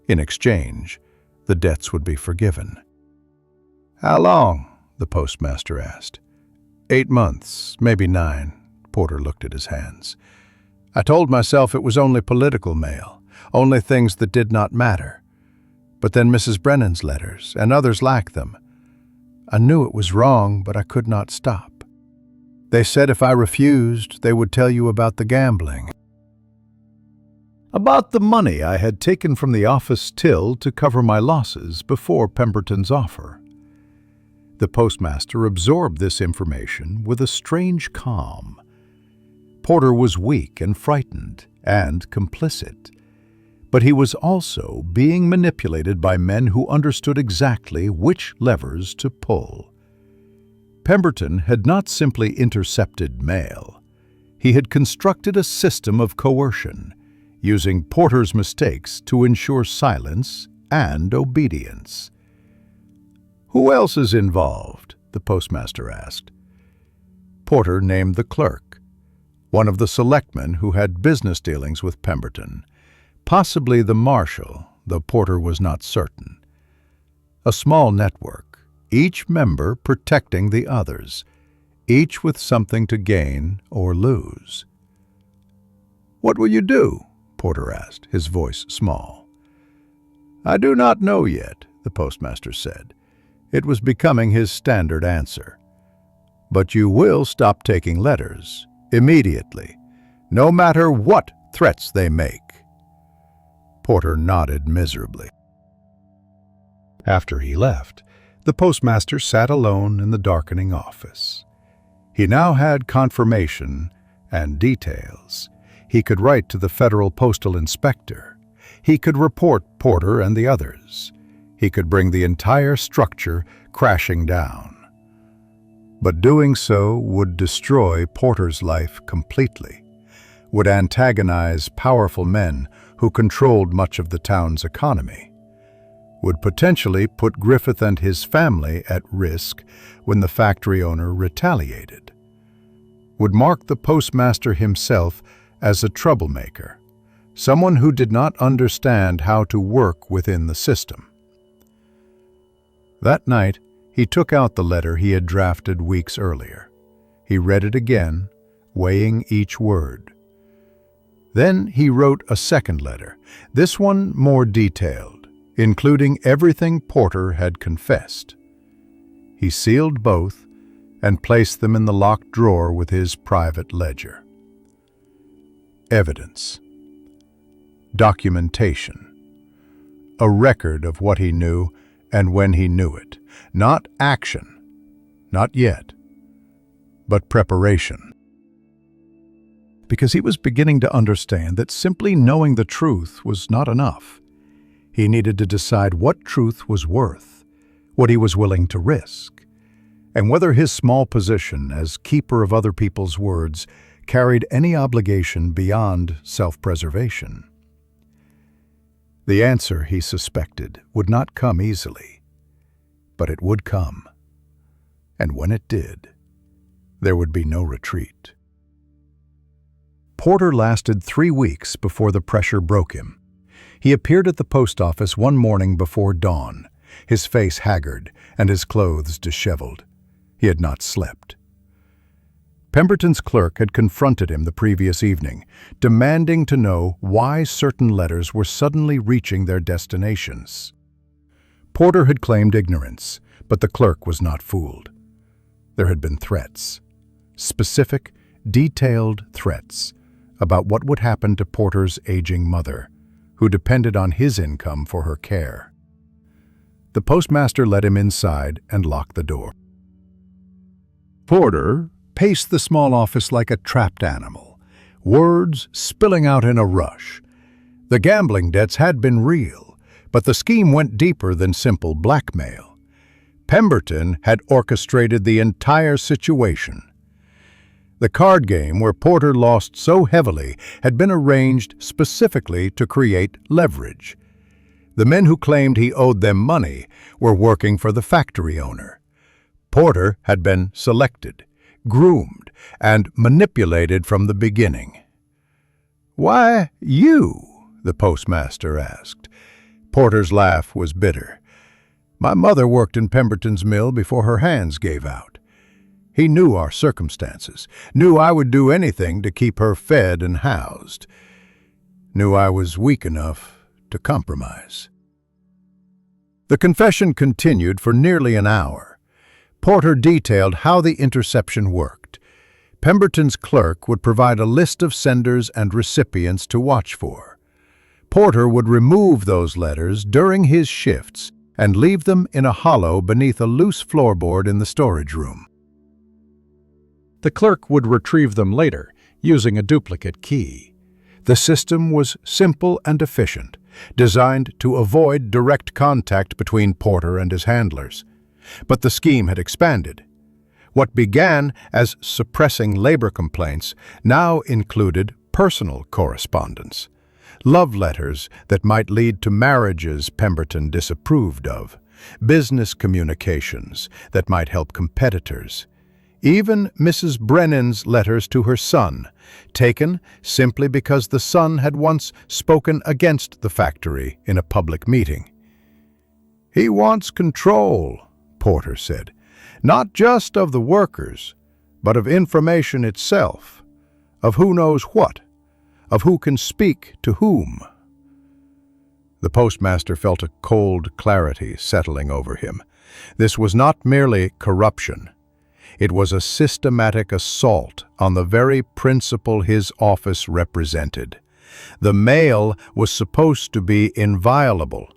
In exchange, the debts would be forgiven. "How long?" the postmaster asked. 8 months, maybe 9. Porter looked at his hands. "I told myself it was only political mail, only things that did not matter. But then Mrs. Brennan's letters, and others like them. I knew it was wrong, but I could not stop. They said if I refused, they would tell you about the gambling. About the money I had taken from the office till to cover my losses before Pemberton's offer." The postmaster absorbed this information with a strange calm. Porter was weak and frightened and complicit, but he was also being manipulated by men who understood exactly which levers to pull. Pemberton had not simply intercepted mail. He had constructed a system of coercion, using Porter's mistakes to ensure silence and obedience. "Who else is involved?" the postmaster asked. Porter named the clerk, one of the selectmen who had business dealings with Pemberton, possibly the marshal, though Porter was not certain. A small network, each member protecting the others, each with something to gain or lose. "What will you do?" Porter asked, his voice small. "I do not know yet," the postmaster said. It was becoming his standard answer. "But you will stop taking letters, immediately, no matter what threats they make." Porter nodded miserably. After he left, the postmaster sat alone in the darkening office. He now had confirmation and details. He could write to the federal postal inspector. He could report Porter and the others. He could bring the entire structure crashing down. But doing so would destroy Porter's life completely, would antagonize powerful men who controlled much of the town's economy, would potentially put Griffith and his family at risk when the factory owner retaliated, would mark the postmaster himself as a troublemaker, someone who did not understand how to work within the system. That night, he took out the letter he had drafted weeks earlier. He read it again, weighing each word. Then he wrote a second letter, this one more detailed, including everything Porter had confessed. He sealed both and placed them in the locked drawer with his private ledger. Evidence. Documentation. A record of what he knew and when he knew it. Not action. Not yet. But preparation. Because he was beginning to understand that simply knowing the truth was not enough. He needed to decide what truth was worth, what he was willing to risk, and whether his small position as keeper of other people's words carried any obligation beyond self-preservation. The answer, he suspected, would not come easily, but it would come. And when it did, there would be no retreat. Porter lasted 3 weeks before the pressure broke him. He appeared at the post office one morning before dawn, his face haggard and his clothes disheveled. He had not slept. Pemberton's clerk had confronted him the previous evening, demanding to know why certain letters were suddenly reaching their destinations. Porter had claimed ignorance, but the clerk was not fooled. There had been threats, specific, detailed threats about what would happen to Porter's aging mother, who depended on his income for her care. The postmaster led him inside and locked the door. Porter paced the small office like a trapped animal, words spilling out in a rush. The gambling debts had been real, but the scheme went deeper than simple blackmail. Pemberton had orchestrated the entire situation. The card game where Porter lost so heavily had been arranged specifically to create leverage. The men who claimed he owed them money were working for the factory owner. Porter had been selected, groomed, and manipulated from the beginning. "Why you?" the postmaster asked. Porter's laugh was bitter. My mother worked in Pemberton's mill before her hands gave out. He knew our circumstances, knew I would do anything to keep her fed and housed, knew I was weak enough to compromise. The confession continued for nearly an hour. Porter detailed how the interception worked. Pemberton's clerk would provide a list of senders and recipients to watch for. Porter would remove those letters during his shifts and leave them in a hollow beneath a loose floorboard in the storage room. The clerk would retrieve them later, using a duplicate key. The system was simple and efficient, designed to avoid direct contact between Porter and his handlers. But the scheme had expanded. What began as suppressing labor complaints now included personal correspondence, love letters that might lead to marriages Pemberton disapproved of, business communications that might help competitors, even Mrs. Brennan's letters to her son, taken simply because the son had once spoken against the factory in a public meeting. "He wants control," Porter said, "not just of the workers, but of information itself, of who knows what, of who can speak to whom." The postmaster felt a cold clarity settling over him. This was not merely corruption. It was a systematic assault on the very principle his office represented. The mail was supposed to be inviolable,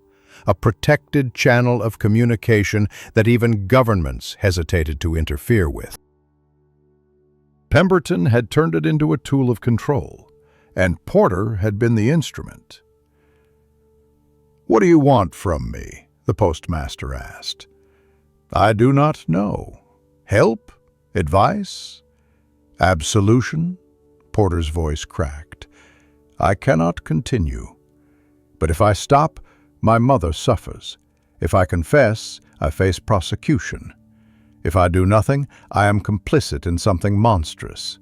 a protected channel of communication that even governments hesitated to interfere with. Pemberton had turned it into a tool of control, and Porter had been the instrument. "What do you want from me?" the postmaster asked. "I do not know. Help? Advice? Absolution?" Porter's voice cracked. "I cannot continue. But if I stop, my mother suffers. If I confess, I face prosecution. If I do nothing, I am complicit in something monstrous."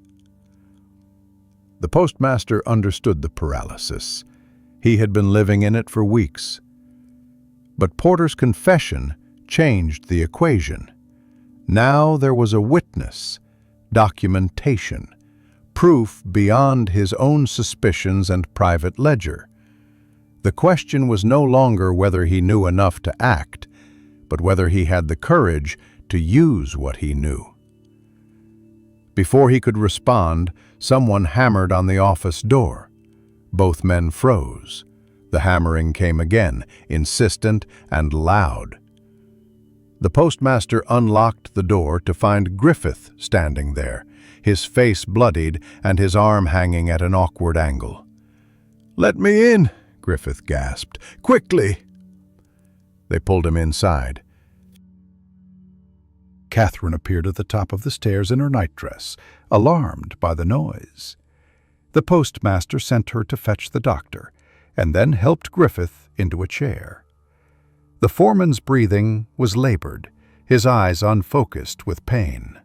The postmaster understood the paralysis. He had been living in it for weeks. But Porter's confession changed the equation. Now there was a witness, documentation, proof beyond his own suspicions and private ledger. The question was no longer whether he knew enough to act, but whether he had the courage to use what he knew. Before he could respond, someone hammered on the office door. Both men froze. The hammering came again, insistent and loud. The postmaster unlocked the door to find Griffith standing there, his face bloodied and his arm hanging at an awkward angle. "Let me in," Griffith gasped. "Quickly!" They pulled him inside. Catherine appeared at the top of the stairs in her nightdress, alarmed by the noise. The postmaster sent her to fetch the doctor, and then helped Griffith into a chair. The foreman's breathing was labored, his eyes unfocused with pain.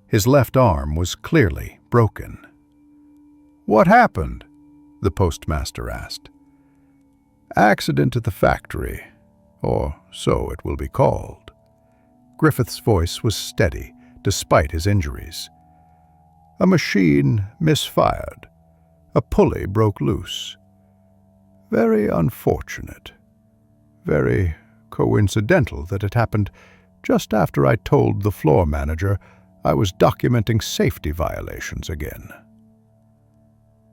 His left arm was clearly broken. "What happened?" the postmaster asked. "Accident at the factory, or so it will be called." Griffith's voice was steady, despite his injuries. "A machine misfired. A pulley broke loose. Very unfortunate. Very coincidental that it happened just after I told the floor manager I was documenting safety violations again."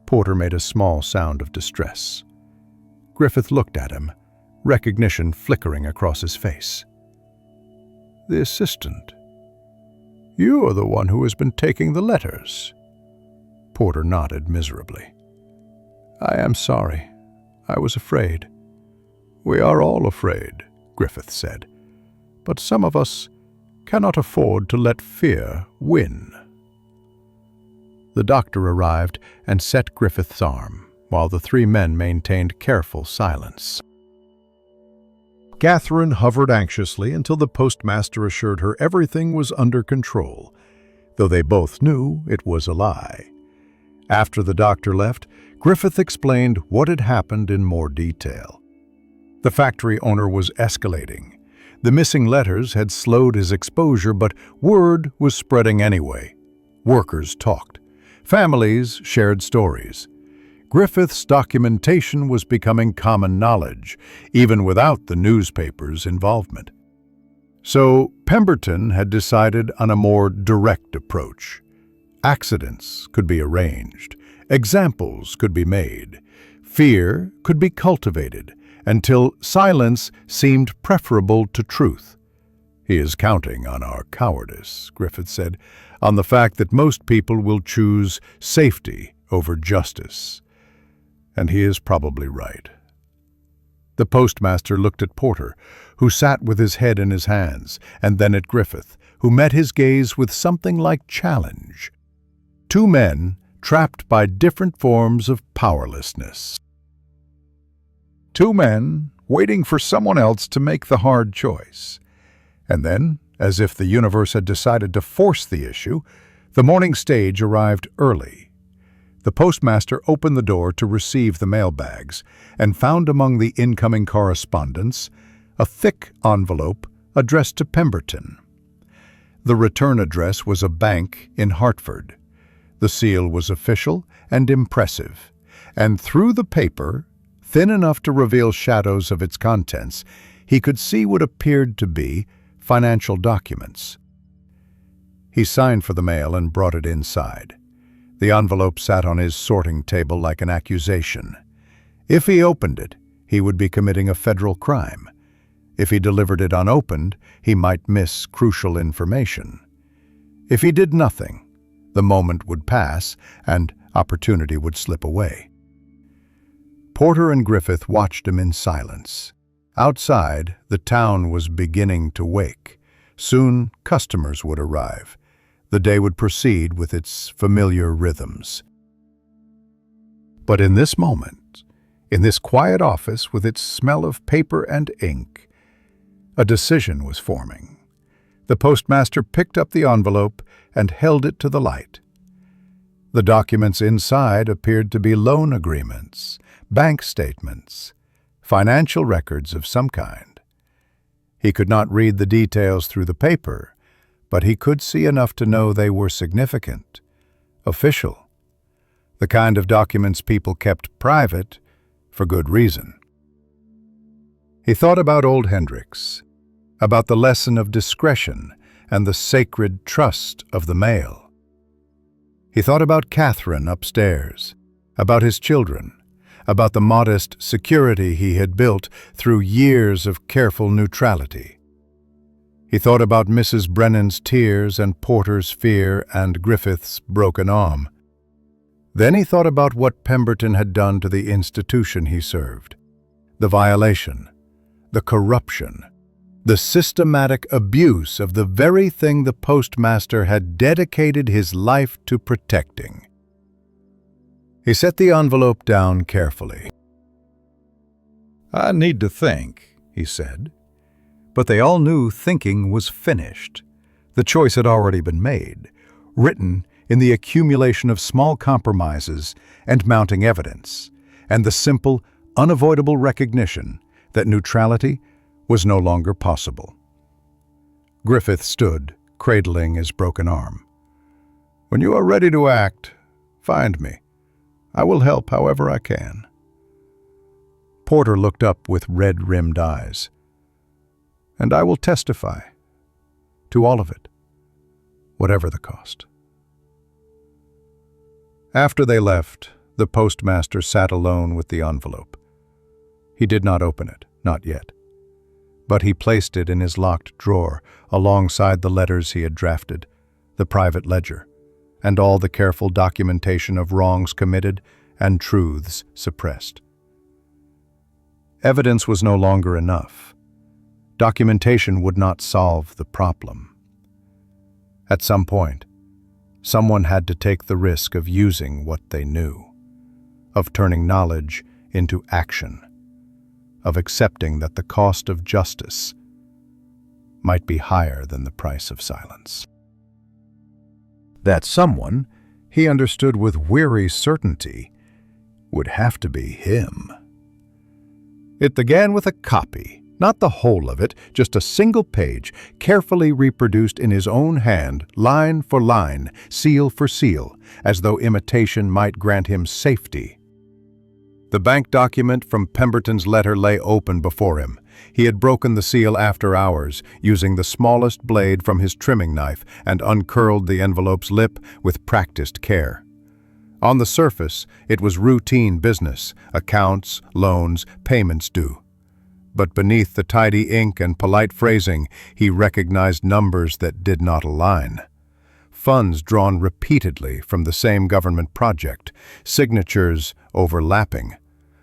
Porter made a small sound of distress. Griffith looked at him, recognition flickering across his face. "The assistant. You are the one who has been taking the letters." Porter nodded miserably. "I am sorry. I was afraid." "We are all afraid," Griffith said. "But some of us cannot afford to let fear win." The doctor arrived and set Griffith's arm, while the three men maintained careful silence. Catherine hovered anxiously until the postmaster assured her everything was under control, though they both knew it was a lie. After the doctor left, Griffith explained what had happened in more detail. The factory owner was escalating. The missing letters had slowed his exposure, but word was spreading anyway. Workers talked. Families shared stories. Griffith's documentation was becoming common knowledge, even without the newspaper's involvement. So Pemberton had decided on a more direct approach. Accidents could be arranged, examples could be made, fear could be cultivated, until silence seemed preferable to truth. "He is counting on our cowardice," Griffith said, "on the fact that most people will choose safety over justice." And he is probably right. The postmaster looked at Porter, who sat with his head in his hands, and then at Griffith, who met his gaze with something like challenge. Two men trapped by different forms of powerlessness. Two men waiting for someone else to make the hard choice. And then, as if the universe had decided to force the issue, the morning stage arrived early. The postmaster opened the door to receive the mailbags and found among the incoming correspondence a thick envelope addressed to Pemberton. The return address was a bank in Hartford. The seal was official and impressive, and through the paper, thin enough to reveal shadows of its contents, he could see what appeared to be financial documents. He signed for the mail and brought it inside. The envelope sat on his sorting table like an accusation. If he opened it, he would be committing a federal crime. If he delivered it unopened, he might miss crucial information. If he did nothing, the moment would pass and opportunity would slip away. Porter and Griffith watched him in silence. Outside, the town was beginning to wake. Soon, customers would arrive. The day would proceed with its familiar rhythms. But in this moment, in this quiet office with its smell of paper and ink, a decision was forming. The postmaster picked up the envelope and held it to the light. The documents inside appeared to be loan agreements, bank statements, financial records of some kind. He could not read the details through the paper, but he could see enough to know they were significant, official, the kind of documents people kept private for good reason. He thought about old Hendricks, about the lesson of discretion and the sacred trust of the mail. He thought about Catherine upstairs, about his children, about the modest security he had built through years of careful neutrality. He thought about Mrs. Brennan's tears and Porter's fear and Griffith's broken arm. Then he thought about what Pemberton had done to the institution he served, the violation, the corruption, the systematic abuse of the very thing the postmaster had dedicated his life to protecting. He set the envelope down carefully. "I need to think," he said. But they all knew thinking was finished. The choice had already been made, written in the accumulation of small compromises and mounting evidence, and the simple, unavoidable recognition that neutrality was no longer possible. Griffith stood, cradling his broken arm. "When you are ready to act, find me. I will help however I can." Porter looked up with red-rimmed eyes. "And I will testify to all of it, whatever the cost." After they left, the postmaster sat alone with the envelope. He did not open it, not yet. But he placed it in his locked drawer alongside the letters he had drafted, the private ledger, and all the careful documentation of wrongs committed and truths suppressed. Evidence was no longer enough. Documentation would not solve the problem. At some point, someone had to take the risk of using what they knew, of turning knowledge into action, of accepting that the cost of justice might be higher than the price of silence. That someone, he understood with weary certainty, would have to be him. It began with a copy, not the whole of it, just a single page, carefully reproduced in his own hand, line for line, seal for seal, as though imitation might grant him safety. The bank document from Pemberton's letter lay open before him. He had broken the seal after hours, using the smallest blade from his trimming knife, and uncurled the envelope's lip with practiced care. On the surface, it was routine business, accounts, loans, payments due. But beneath the tidy ink and polite phrasing, he recognized numbers that did not align. Funds drawn repeatedly from the same government project, signatures overlapping,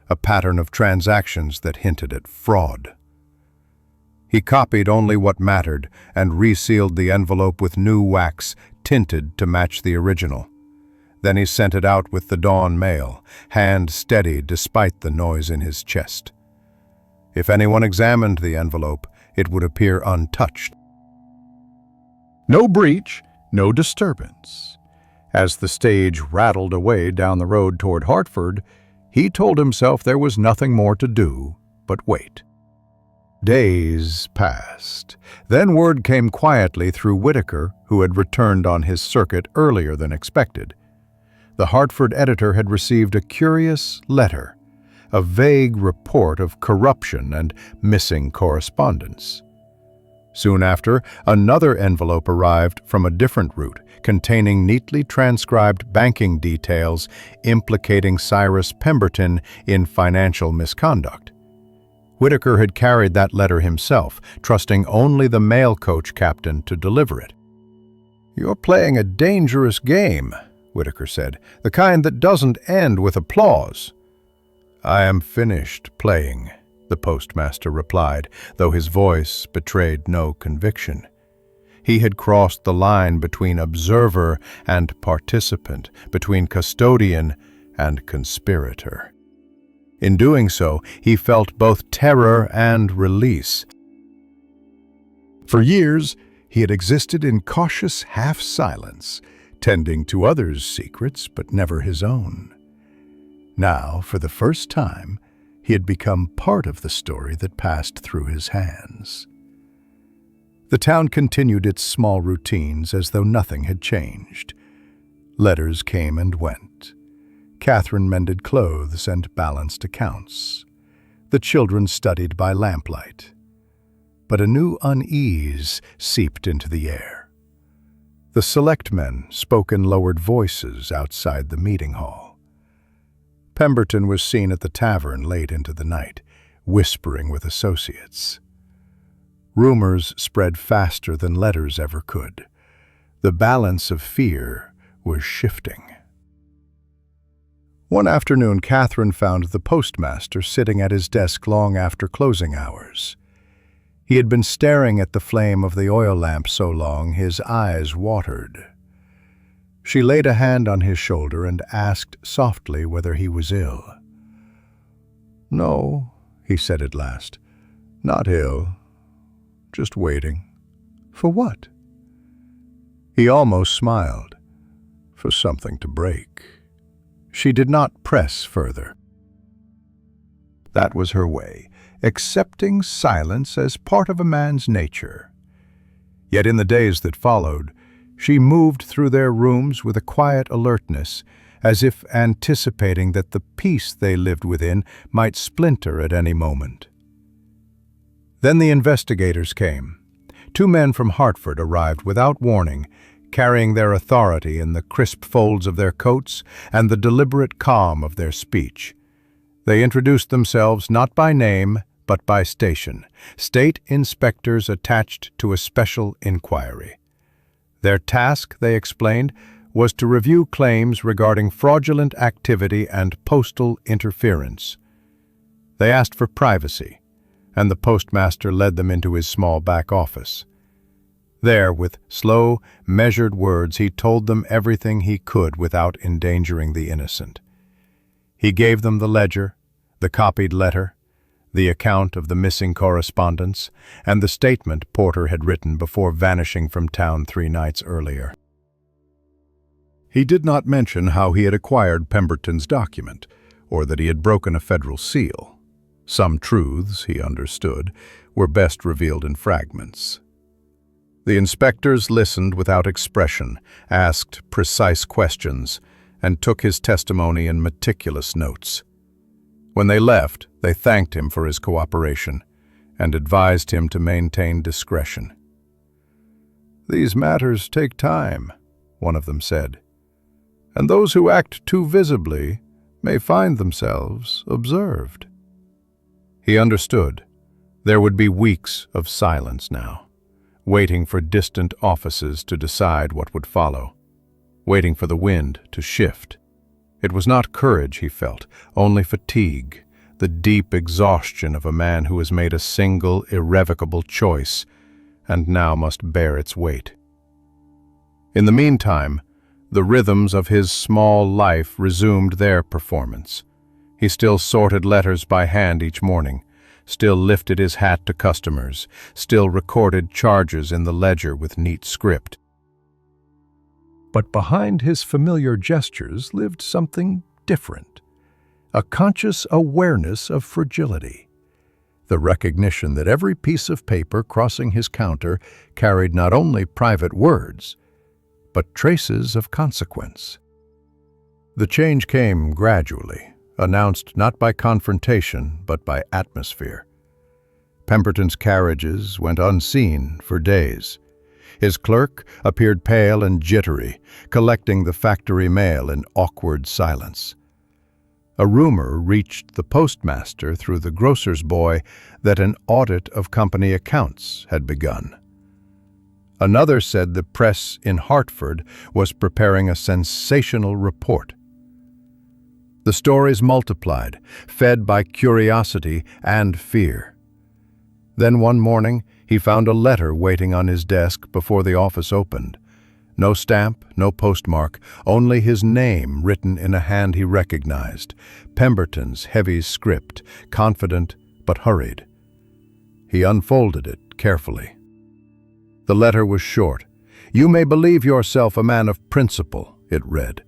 a pattern of transactions that hinted at fraud. He copied only what mattered and resealed the envelope with new wax tinted to match the original. Then he sent it out with the dawn mail, hand steady despite the noise in his chest. If anyone examined the envelope, it would appear untouched. No breach, no disturbance. As the stage rattled away down the road toward Hartford, he told himself there was nothing more to do but wait. Days passed. Then word came quietly through Whitaker, who had returned on his circuit earlier than expected. The Hartford editor had received a curious letter, a vague report of corruption and missing correspondence. Soon after, another envelope arrived from a different route, containing neatly transcribed banking details implicating Cyrus Pemberton in financial misconduct. Whitaker had carried that letter himself, trusting only the mail coach captain to deliver it. "You're playing a dangerous game," Whitaker said, "the kind that doesn't end with applause." "I am finished playing," the postmaster replied, though his voice betrayed no conviction. He had crossed the line between observer and participant, between custodian and conspirator. In doing so, he felt both terror and release. For years, he had existed in cautious half-silence, tending to others' secrets but never his own. Now, for the first time, he had become part of the story that passed through his hands. The town continued its small routines as though nothing had changed. Letters came and went. Catherine mended clothes and balanced accounts. The children studied by lamplight. But a new unease seeped into the air. The selectmen spoke in lowered voices outside the meeting hall. Pemberton was seen at the tavern late into the night, whispering with associates. Rumors spread faster than letters ever could. The balance of fear was shifting. One afternoon, Catherine found the postmaster sitting at his desk long after closing hours. He had been staring at the flame of the oil lamp so long his eyes watered. She laid a hand on his shoulder and asked softly whether he was ill. "No," he said at last, "not ill. Just waiting." "For what?" He almost smiled. "For something to break." She did not press further. That was her way, accepting silence as part of a man's nature. Yet in the days that followed, she moved through their rooms with a quiet alertness, as if anticipating that the peace they lived within might splinter at any moment. Then the investigators came. 2 men from Hartford arrived without warning, carrying their authority in the crisp folds of their coats and the deliberate calm of their speech. They introduced themselves not by name, but by station, state inspectors attached to a special inquiry. Their task, they explained, was to review claims regarding fraudulent activity and postal interference. They asked for privacy, and the postmaster led them into his small back office. There, with slow, measured words, he told them everything he could without endangering the innocent. He gave them the ledger, the copied letter, the account of the missing correspondence, and the statement Porter had written before vanishing from town 3 nights earlier. He did not mention how he had acquired Pemberton's document, or that he had broken a federal seal. Some truths, he understood, were best revealed in fragments. The inspectors listened without expression, asked precise questions, and took his testimony in meticulous notes. When they left, they thanked him for his cooperation and advised him to maintain discretion. "These matters take time," one of them said, "and those who act too visibly may find themselves observed." He understood. There would be weeks of silence now, waiting for distant offices to decide what would follow, waiting for the wind to shift. It was not courage he felt, only fatigue, the deep exhaustion of a man who has made a single, irrevocable choice and now must bear its weight. In the meantime, the rhythms of his small life resumed their performance. He still sorted letters by hand each morning, still lifted his hat to customers, still recorded charges in the ledger with neat script. But behind his familiar gestures lived something different, a conscious awareness of fragility, the recognition that every piece of paper crossing his counter carried not only private words, but traces of consequence. The change came gradually, announced not by confrontation but by atmosphere. Pemberton's carriages went unseen for days. His clerk appeared pale and jittery, collecting the factory mail in awkward silence. A rumor reached the postmaster through the grocer's boy that an audit of company accounts had begun. Another said the press in Hartford was preparing a sensational report. The stories multiplied, fed by curiosity and fear. Then one morning, he found a letter waiting on his desk before the office opened. No stamp, no postmark, only his name written in a hand he recognized, Pemberton's heavy script, confident but hurried. He unfolded it carefully. The letter was short. "You may believe yourself a man of principle," it read,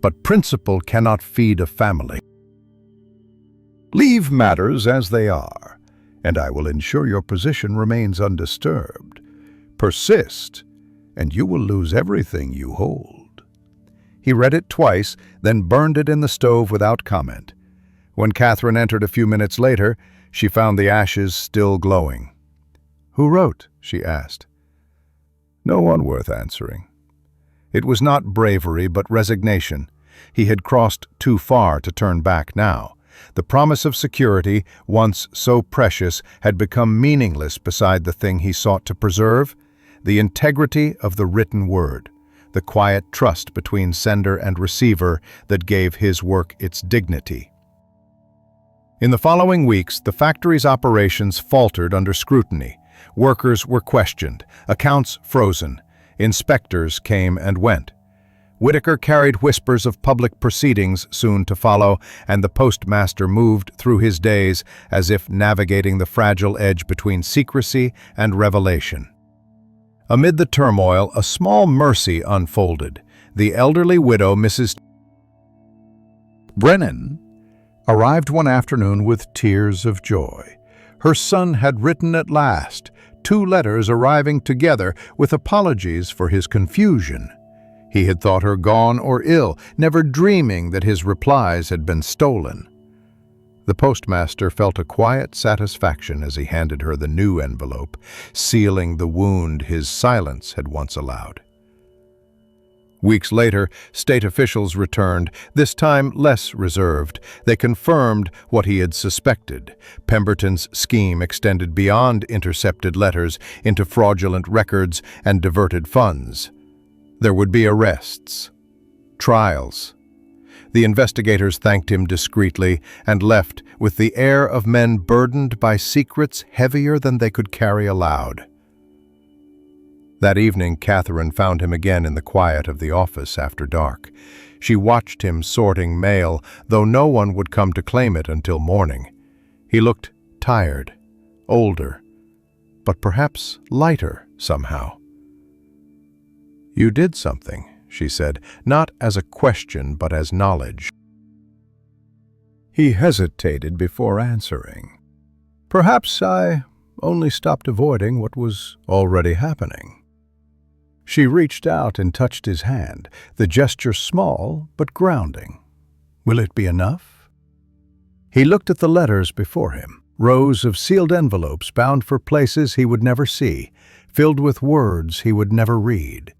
"but principle cannot feed a family. Leave matters as they are, and I will ensure your position remains undisturbed. Persist, and you will lose everything you hold." He read it twice, then burned it in the stove without comment. When Catherine entered a few minutes later, she found the ashes still glowing. "Who wrote?" she asked. No one worth answering. It was not bravery, but resignation. He had crossed too far to turn back now. The promise of security, once so precious, had become meaningless beside the thing he sought to preserve: the integrity of the written word, the quiet trust between sender and receiver that gave his work its dignity. In the following weeks, the factory's operations faltered under scrutiny. Workers were questioned, accounts frozen, inspectors came and went. Whitaker carried whispers of public proceedings soon to follow, and the postmaster moved through his days as if navigating the fragile edge between secrecy and revelation. Amid the turmoil, a small mercy unfolded. The elderly widow, Mrs. Brennan, arrived one afternoon with tears of joy. Her son had written at last, 2 letters arriving together with apologies for his confusion. He had thought her gone or ill, never dreaming that his replies had been stolen. The postmaster felt a quiet satisfaction as he handed her the new envelope, sealing the wound his silence had once allowed. Weeks later, state officials returned, this time less reserved. They confirmed what he had suspected. Pemberton's scheme extended beyond intercepted letters into fraudulent records and diverted funds. There would be arrests, trials. The investigators thanked him discreetly and left with the air of men burdened by secrets heavier than they could carry aloud. That evening, Catherine found him again in the quiet of the office after dark. She watched him sorting mail, though no one would come to claim it until morning. He looked tired, older, but perhaps lighter somehow. "You did something," she said, not as a question but as knowledge. He hesitated before answering. Perhaps I only stopped avoiding what was already happening. She reached out and touched his hand, the gesture small but grounding. Will it be enough? He looked at the letters before him, rows of sealed envelopes bound for places he would never see, filled with words he would never read.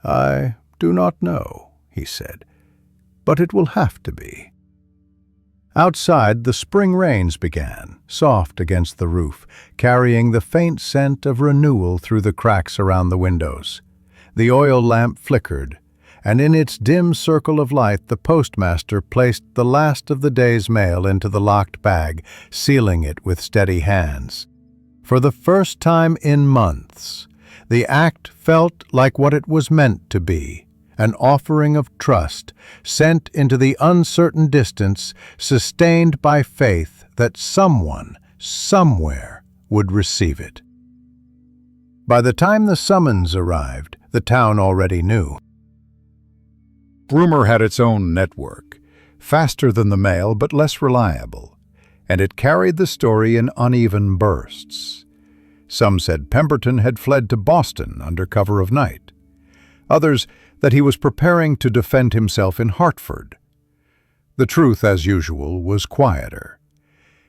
I do not know, he said, but it will have to be. Outside, the spring rains began, soft against the roof, carrying the faint scent of renewal through the cracks around the windows. The oil lamp flickered, and in its dim circle of light the postmaster placed the last of the day's mail into the locked bag, sealing it with steady hands. For the first time in months, the act felt like what it was meant to be, an offering of trust sent into the uncertain distance, sustained by faith that someone, somewhere, would receive it. By the time the summons arrived, the town already knew. Rumor had its own network, faster than the mail but less reliable, and it carried the story in uneven bursts. Some said Pemberton had fled to Boston under cover of night. Others that he was preparing to defend himself in Hartford. The truth, as usual, was quieter.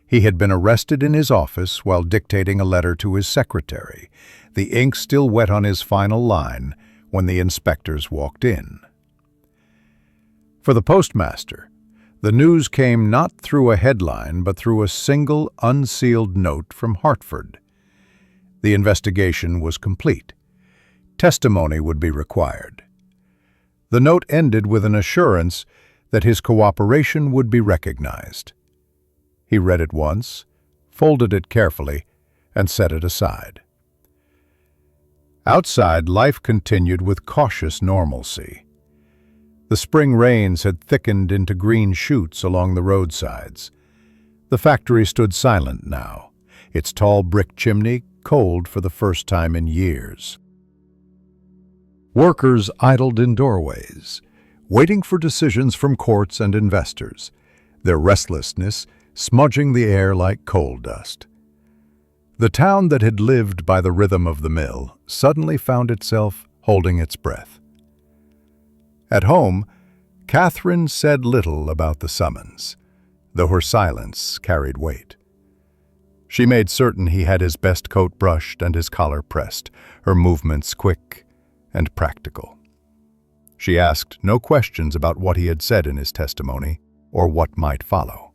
He had been arrested in his office while dictating a letter to his secretary, the ink still wet on his final line when the inspectors walked in. For the postmaster, the news came not through a headline but through a single unsealed note from Hartford. The investigation was complete. Testimony would be required. The note ended with an assurance that his cooperation would be recognized. He read it once, folded it carefully, and set it aside. Outside, life continued with cautious normalcy. The spring rains had thickened into green shoots along the roadsides. The factory stood silent now, its tall brick chimney cold for the first time in years. Workers idled in doorways, waiting for decisions from courts and investors, their restlessness smudging the air like coal dust. The town that had lived by the rhythm of the mill suddenly found itself holding its breath. At home, Catherine said little about the summons, though her silence carried weight. She made certain he had his best coat brushed and his collar pressed, her movements quick and practical. She asked no questions about what he had said in his testimony or what might follow.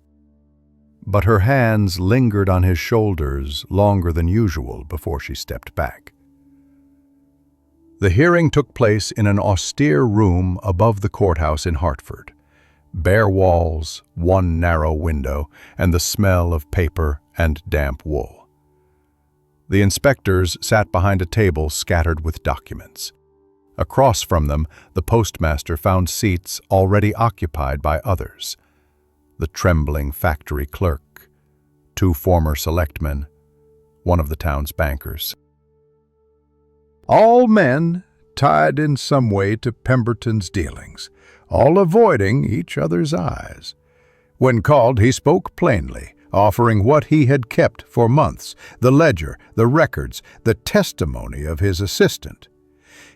But her hands lingered on his shoulders longer than usual before she stepped back. The hearing took place in an austere room above the courthouse in Hartford. Bare walls, one narrow window, and the smell of paper and damp wool. The inspectors sat behind a table scattered with documents. Across from them, the postmaster found seats already occupied by others. The trembling factory clerk, 2 former selectmen, one of the town's bankers. All men tied in some way to Pemberton's dealings, all avoiding each other's eyes. When called, he spoke plainly, offering what he had kept for months, the ledger, the records, the testimony of his assistant.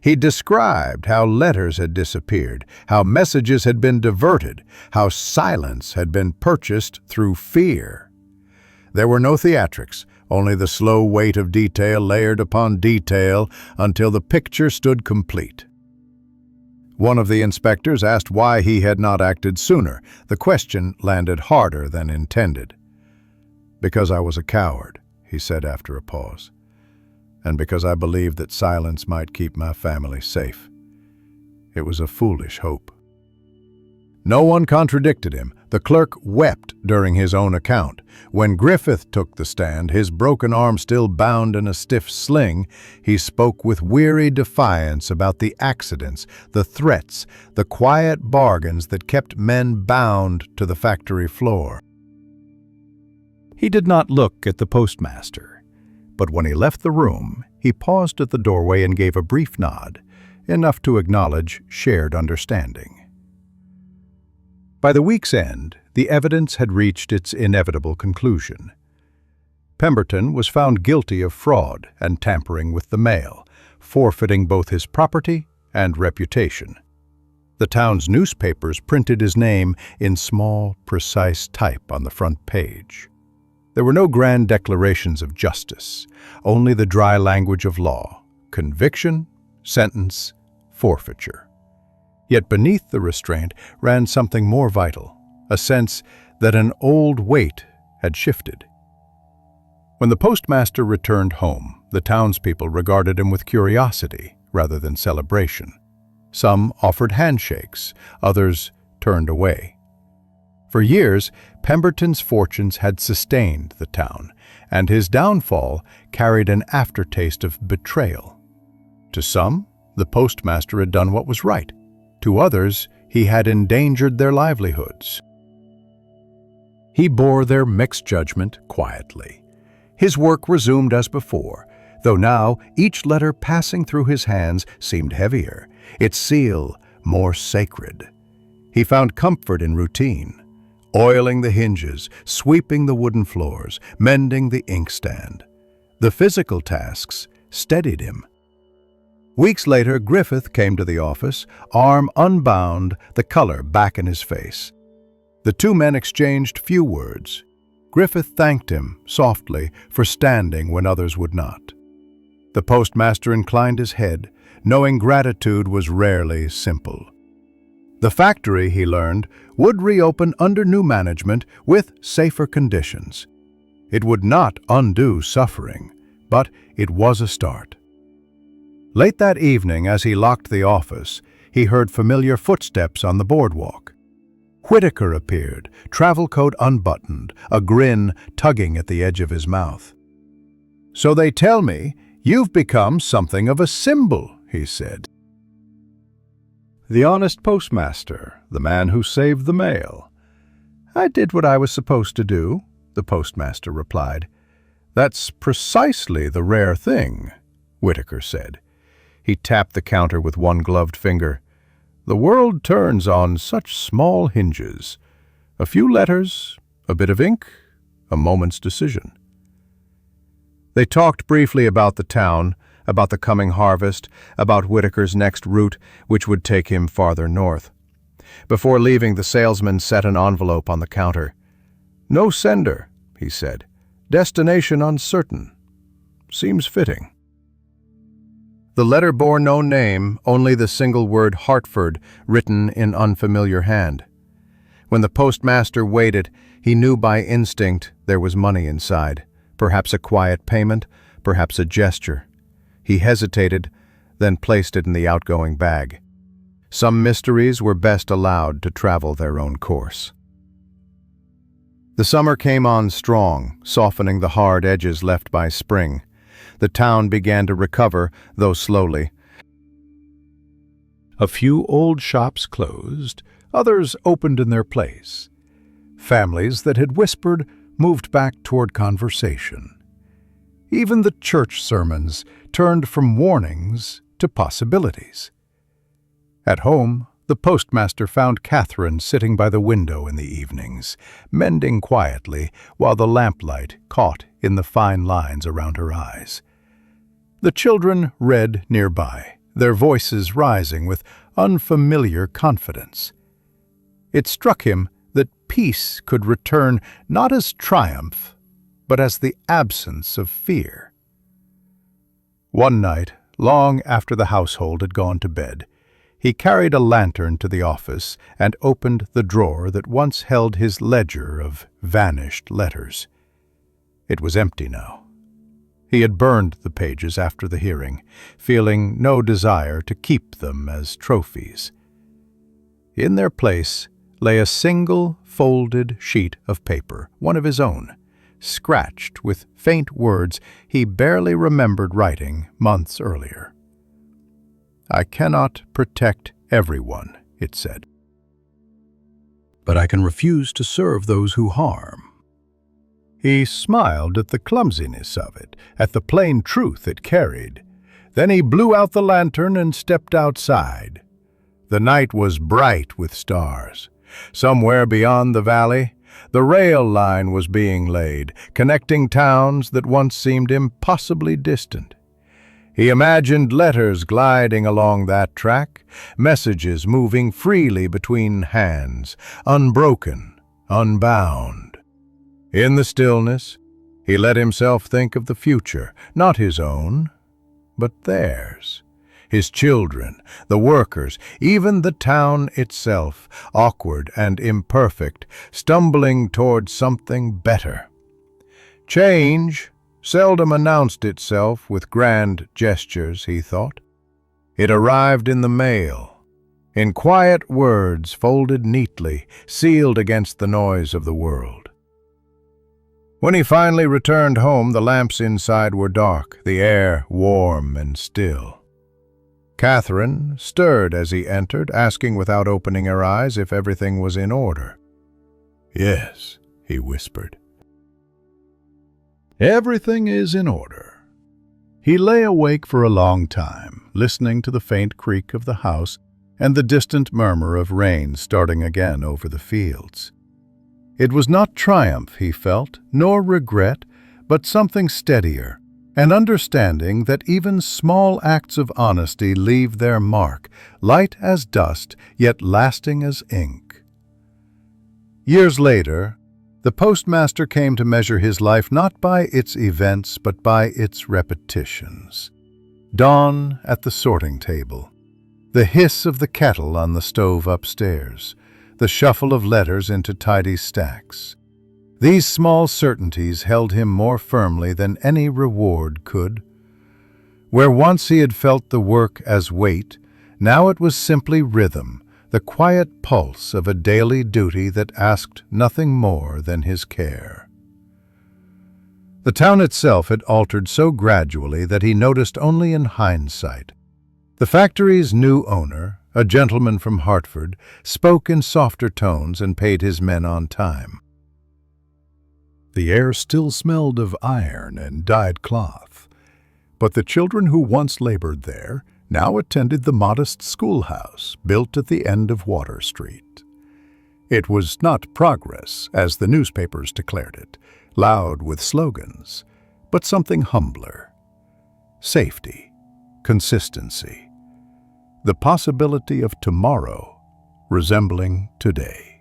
He described how letters had disappeared, how messages had been diverted, how silence had been purchased through fear. There were no theatrics, only the slow weight of detail layered upon detail until the picture stood complete. One of the inspectors asked why he had not acted sooner. The question landed harder than intended. "Because I was a coward," he said after a pause. "And because I believed that silence might keep my family safe. It was a foolish hope." No one contradicted him. The clerk wept during his own account. When Griffith took the stand, his broken arm still bound in a stiff sling, he spoke with weary defiance about the accidents, the threats, the quiet bargains that kept men bound to the factory floor. He did not look at the postmaster, but when he left the room, he paused at the doorway and gave a brief nod, enough to acknowledge shared understanding. By the week's end, the evidence had reached its inevitable conclusion. Pemberton was found guilty of fraud and tampering with the mail, forfeiting both his property and reputation. The town's newspapers printed his name in small, precise type on the front page. There were no grand declarations of justice, only the dry language of law: conviction, sentence, forfeiture. Yet beneath the restraint ran something more vital, a sense that an old weight had shifted. When the postmaster returned home, the townspeople regarded him with curiosity rather than celebration. Some offered handshakes, others turned away. For years, Pemberton's fortunes had sustained the town, and his downfall carried an aftertaste of betrayal. To some, the postmaster had done what was right. To others, he had endangered their livelihoods. He bore their mixed judgment quietly. His work resumed as before, though now each letter passing through his hands seemed heavier, its seal more sacred. He found comfort in routine, oiling the hinges, sweeping the wooden floors, mending the inkstand. The physical tasks steadied him. Weeks later, Griffith came to the office, arm unbound, the color back in his face. The two men exchanged few words. Griffith thanked him softly for standing when others would not. The postmaster inclined his head, knowing gratitude was rarely simple. The factory, he learned, would reopen under new management with safer conditions. It would not undo suffering, but it was a start. Late that evening, as he locked the office, he heard familiar footsteps on the boardwalk. Whitaker appeared, travel coat unbuttoned, a grin tugging at the edge of his mouth. "So they tell me you've become something of a symbol," he said. "The honest postmaster, the man who saved the mail." "I did what I was supposed to do," the postmaster replied. "That's precisely the rare thing," Whitaker said. He tapped the counter with one gloved finger. "The world turns on such small hinges. A few letters, a bit of ink, a moment's decision." They talked briefly about the town, about the coming harvest, about Whitaker's next route, which would take him farther north. Before leaving, the salesman set an envelope on the counter. "No sender," he said. "Destination uncertain. Seems fitting." The letter bore no name, only the single word Hartford written in unfamiliar hand. When the postmaster weighed it, he knew by instinct there was money inside, perhaps a quiet payment, perhaps a gesture. He hesitated, then placed it in the outgoing bag. Some mysteries were best allowed to travel their own course. The summer came on strong, softening the hard edges left by spring. The town began to recover, though slowly. A few old shops closed, others opened in their place. Families that had whispered moved back toward conversation. Even the church sermons turned from warnings to possibilities. At home, the postmaster found Catherine sitting by the window in the evenings, mending quietly while the lamplight caught in the fine lines around her eyes. The children read nearby, their voices rising with unfamiliar confidence. It struck him that peace could return not as triumph, but as the absence of fear. One night, long after the household had gone to bed, he carried a lantern to the office and opened the drawer that once held his ledger of vanished letters. It was empty now. He had burned the pages after the hearing, feeling no desire to keep them as trophies. In their place lay a single folded sheet of paper, one of his own, scratched with faint words he barely remembered writing months earlier. "I cannot protect everyone," it said. "But I can refuse to serve those who harm." He smiled at the clumsiness of it, at the plain truth it carried. Then he blew out the lantern and stepped outside. The night was bright with stars. Somewhere beyond the valley, The rail line was being laid, connecting towns that once seemed impossibly distant. He imagined letters gliding along that track, messages moving freely between hands, unbroken, unbound. In the stillness, he let himself think of the future, not his own, but theirs. His children, the workers, even the town itself, awkward and imperfect, stumbling toward something better. Change seldom announced itself with grand gestures, he thought. It arrived in the mail, in quiet words folded neatly, sealed against the noise of the world. When he finally returned home, the lamps inside were dark, the air warm and still. Catherine stirred as he entered, asking without opening her eyes if everything was in order. "Yes," he whispered. "Everything is in order." He lay awake for a long time, listening to the faint creak of the house and the distant murmur of rain starting again over the fields. It was not triumph he felt, nor regret, but something steadier, an understanding that even small acts of honesty leave their mark, light as dust, yet lasting as ink. Years later, the postmaster came to measure his life not by its events, but by its repetitions. Dawn at the sorting table, the hiss of the kettle on the stove upstairs, the shuffle of letters into tidy stacks. These small certainties held him more firmly than any reward could. Where once he had felt the work as weight, now it was simply rhythm, the quiet pulse of a daily duty that asked nothing more than his care. The town itself had altered so gradually that he noticed only in hindsight. The factory's new owner, a gentleman from Hartford, spoke in softer tones and paid his men on time. The air still smelled of iron and dyed cloth, but the children who once labored there now attended the modest schoolhouse built at the end of Water Street. It was not progress, as the newspapers declared it, loud with slogans, but something humbler. Safety, consistency, the possibility of tomorrow resembling today.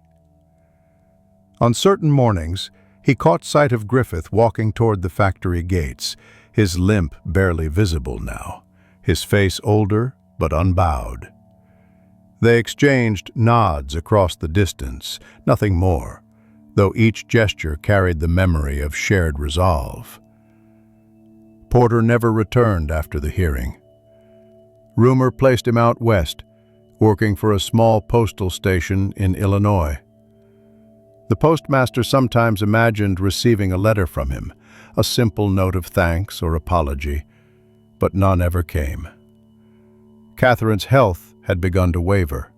On certain mornings, he caught sight of Griffith walking toward the factory gates, his limp barely visible now, his face older but unbowed. They exchanged nods across the distance, nothing more, though each gesture carried the memory of shared resolve. Porter never returned after the hearing. Rumor placed him out west, working for a small postal station in Illinois. The postmaster sometimes imagined receiving a letter from him, a simple note of thanks or apology, but none ever came. Catherine's health had begun to waver.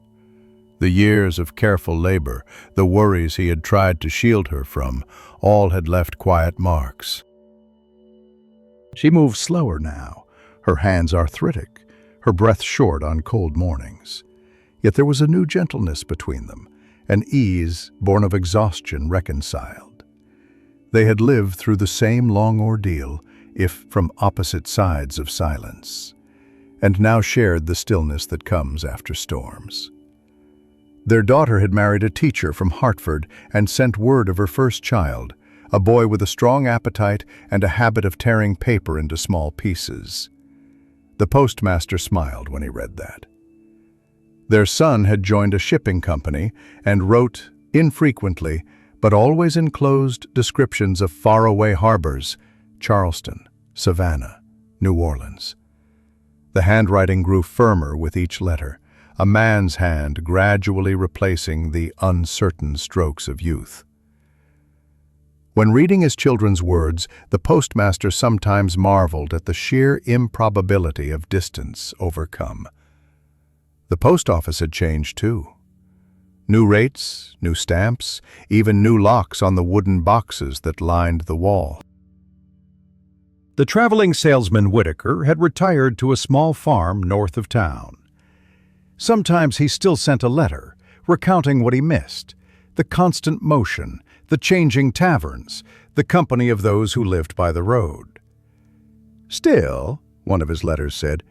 The years of careful labor, the worries he had tried to shield her from, all had left quiet marks. She moved slower now, her hands arthritic, her breath short on cold mornings. Yet there was a new gentleness between them, an ease born of exhaustion reconciled. They had lived through the same long ordeal, if from opposite sides of silence, and now shared the stillness that comes after storms. Their daughter had married a teacher from Hartford and sent word of her first child, a boy with a strong appetite and a habit of tearing paper into small pieces. The postmaster smiled when he read that. Their son had joined a shipping company and wrote, infrequently, but always enclosed descriptions of faraway harbors, Charleston, Savannah, New Orleans. The handwriting grew firmer with each letter, a man's hand gradually replacing the uncertain strokes of youth. When reading his children's words, the postmaster sometimes marveled at the sheer improbability of distance overcome. The post office had changed too. New rates, new stamps, even new locks on the wooden boxes that lined the wall. The traveling salesman Whitaker had retired to a small farm north of town. Sometimes he still sent a letter, recounting what he missed, the constant motion, the changing taverns, the company of those who lived by the road. Still, one of his letters said,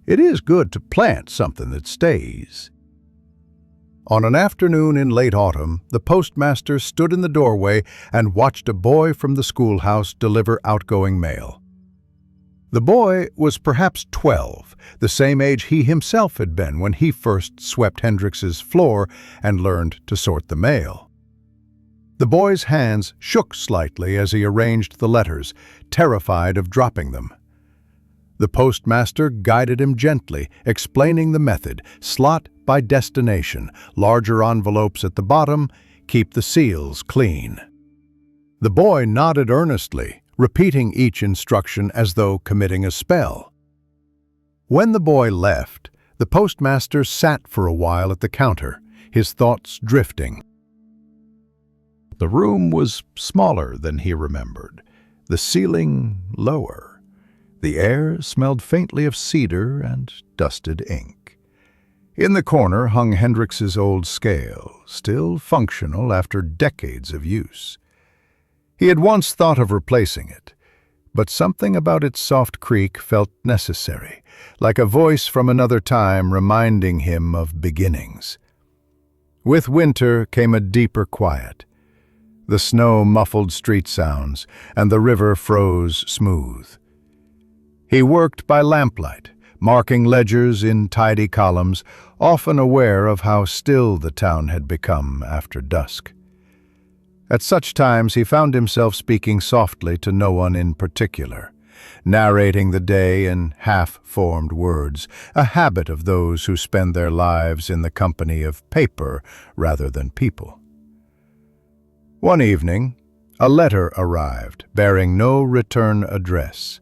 it is good to plant something that stays. On an afternoon in late autumn, the postmaster stood in the doorway and watched a boy from the schoolhouse deliver outgoing mail. The boy was perhaps 12, the same age he himself had been when he first swept Hendrix's floor and learned to sort the mail. The boy's hands shook slightly as he arranged the letters, terrified of dropping them. The postmaster guided him gently, explaining the method: slot by destination, larger envelopes at the bottom, keep the seals clean. The boy nodded earnestly, repeating each instruction as though committing a spell. When the boy left, the postmaster sat for a while at the counter, his thoughts drifting. The room was smaller than he remembered, the ceiling lower. The air smelled faintly of cedar and dusted ink. In the corner hung Hendrix's old scale, still functional after decades of use. He had once thought of replacing it, but something about its soft creak felt necessary, like a voice from another time reminding him of beginnings. With winter came a deeper quiet. The snow muffled street sounds, and the river froze smooth. He worked by lamplight, marking ledgers in tidy columns, often aware of how still the town had become after dusk. At such times he found himself speaking softly to no one in particular, narrating the day in half-formed words, a habit of those who spend their lives in the company of paper rather than people. One evening, a letter arrived, bearing no return address.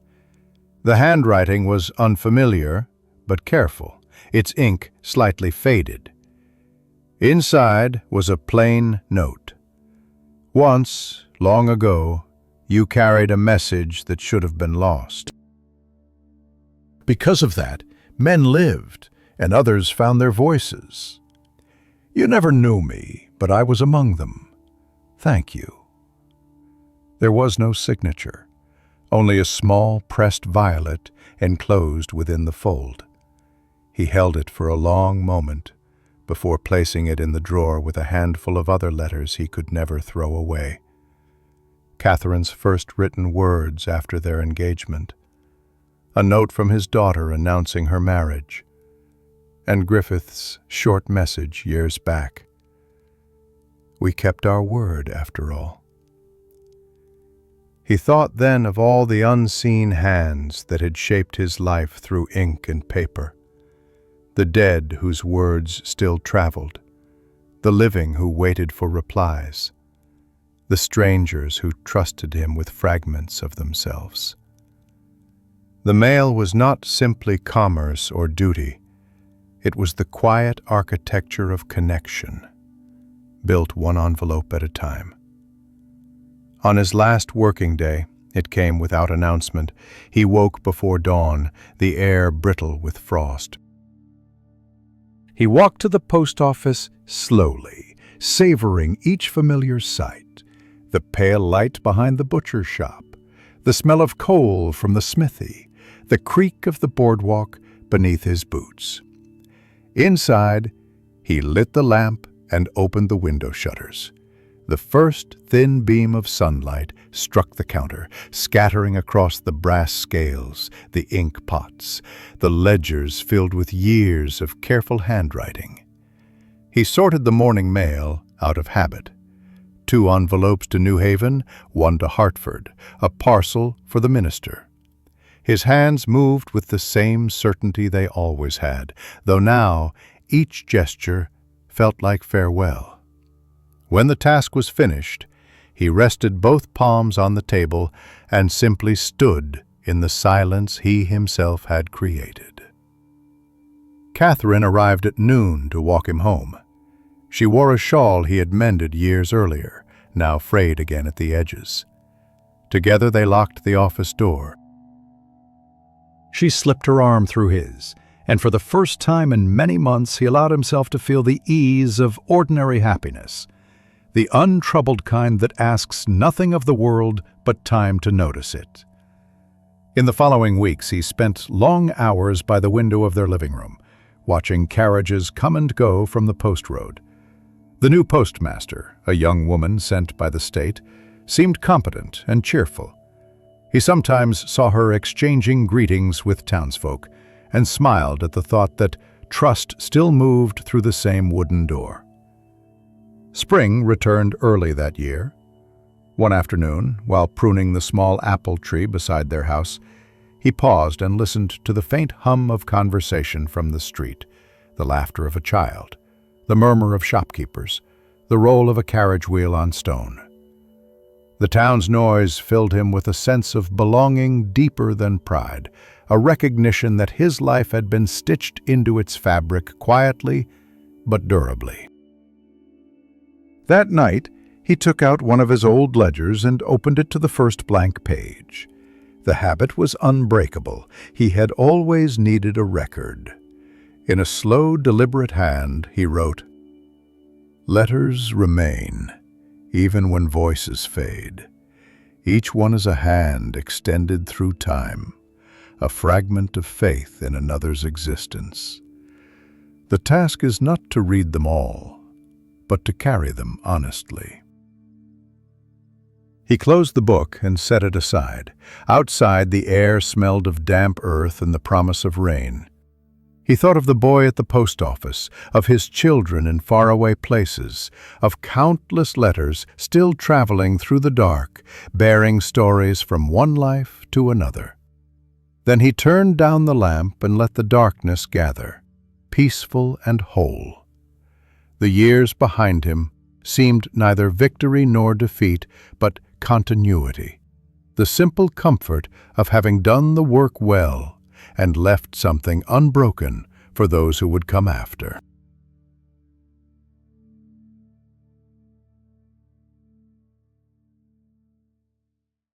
The handwriting was unfamiliar, but careful, its ink slightly faded. Inside was a plain note. Once, long ago, you carried a message that should have been lost. Because of that, men lived, and others found their voices. You never knew me, but I was among them. Thank you. There was no signature. Only a small pressed violet enclosed within the fold. He held it for a long moment before placing it in the drawer with a handful of other letters he could never throw away. Catherine's first written words after their engagement, a note from his daughter announcing her marriage, and Griffith's short message years back. We kept our word, after all. He thought then of all the unseen hands that had shaped his life through ink and paper, the dead whose words still traveled, the living who waited for replies, the strangers who trusted him with fragments of themselves. The mail was not simply commerce or duty. It was the quiet architecture of connection, built one envelope at a time. On his last working day, it came without announcement. He woke before dawn, the air brittle with frost. He walked to the post office slowly, savoring each familiar sight: the pale light behind the butcher's shop, the smell of coal from the smithy, the creak of the boardwalk beneath his boots. Inside, he lit the lamp and opened the window shutters. The first thin beam of sunlight struck the counter, scattering across the brass scales, the ink pots, the ledgers filled with years of careful handwriting. He sorted the morning mail out of habit. 2 envelopes to New Haven, 1 to Hartford, a parcel for the minister. His hands moved with the same certainty they always had, though now each gesture felt like farewell. When the task was finished, he rested both palms on the table and simply stood in the silence he himself had created. Catherine arrived at noon to walk him home. She wore a shawl he had mended years earlier, now frayed again at the edges. Together they locked the office door. She slipped her arm through his, and for the first time in many months he allowed himself to feel the ease of ordinary happiness. the untroubled kind that asks nothing of the world but time to notice it. In the following weeks, he spent long hours by the window of their living room, watching carriages come and go from the post road. The new postmaster, a young woman sent by the state, seemed competent and cheerful. He sometimes saw her exchanging greetings with townsfolk and smiled at the thought that trust still moved through the same wooden door. Spring returned early that year. One afternoon, while pruning the small apple tree beside their house, he paused and listened to the faint hum of conversation from the street, the laughter of a child, the murmur of shopkeepers, the roll of a carriage wheel on stone. The town's noise filled him with a sense of belonging deeper than pride, a recognition that his life had been stitched into its fabric quietly but durably. That night, he took out one of his old ledgers and opened it to the first blank page. The habit was unbreakable. He had always needed a record. In a slow, deliberate hand, he wrote, "Letters remain, even when voices fade. Each one is a hand extended through time, a fragment of faith in another's existence. The task is not to read them all, but to carry them honestly." He closed the book and set it aside. Outside, the air smelled of damp earth and the promise of rain. He thought of the boy at the post office, of his children in faraway places, of countless letters still traveling through the dark, bearing stories from one life to another. Then he turned down the lamp and let the darkness gather, peaceful and whole. The years behind him seemed neither victory nor defeat, but continuity, the simple comfort of having done the work well and left something unbroken for those who would come after.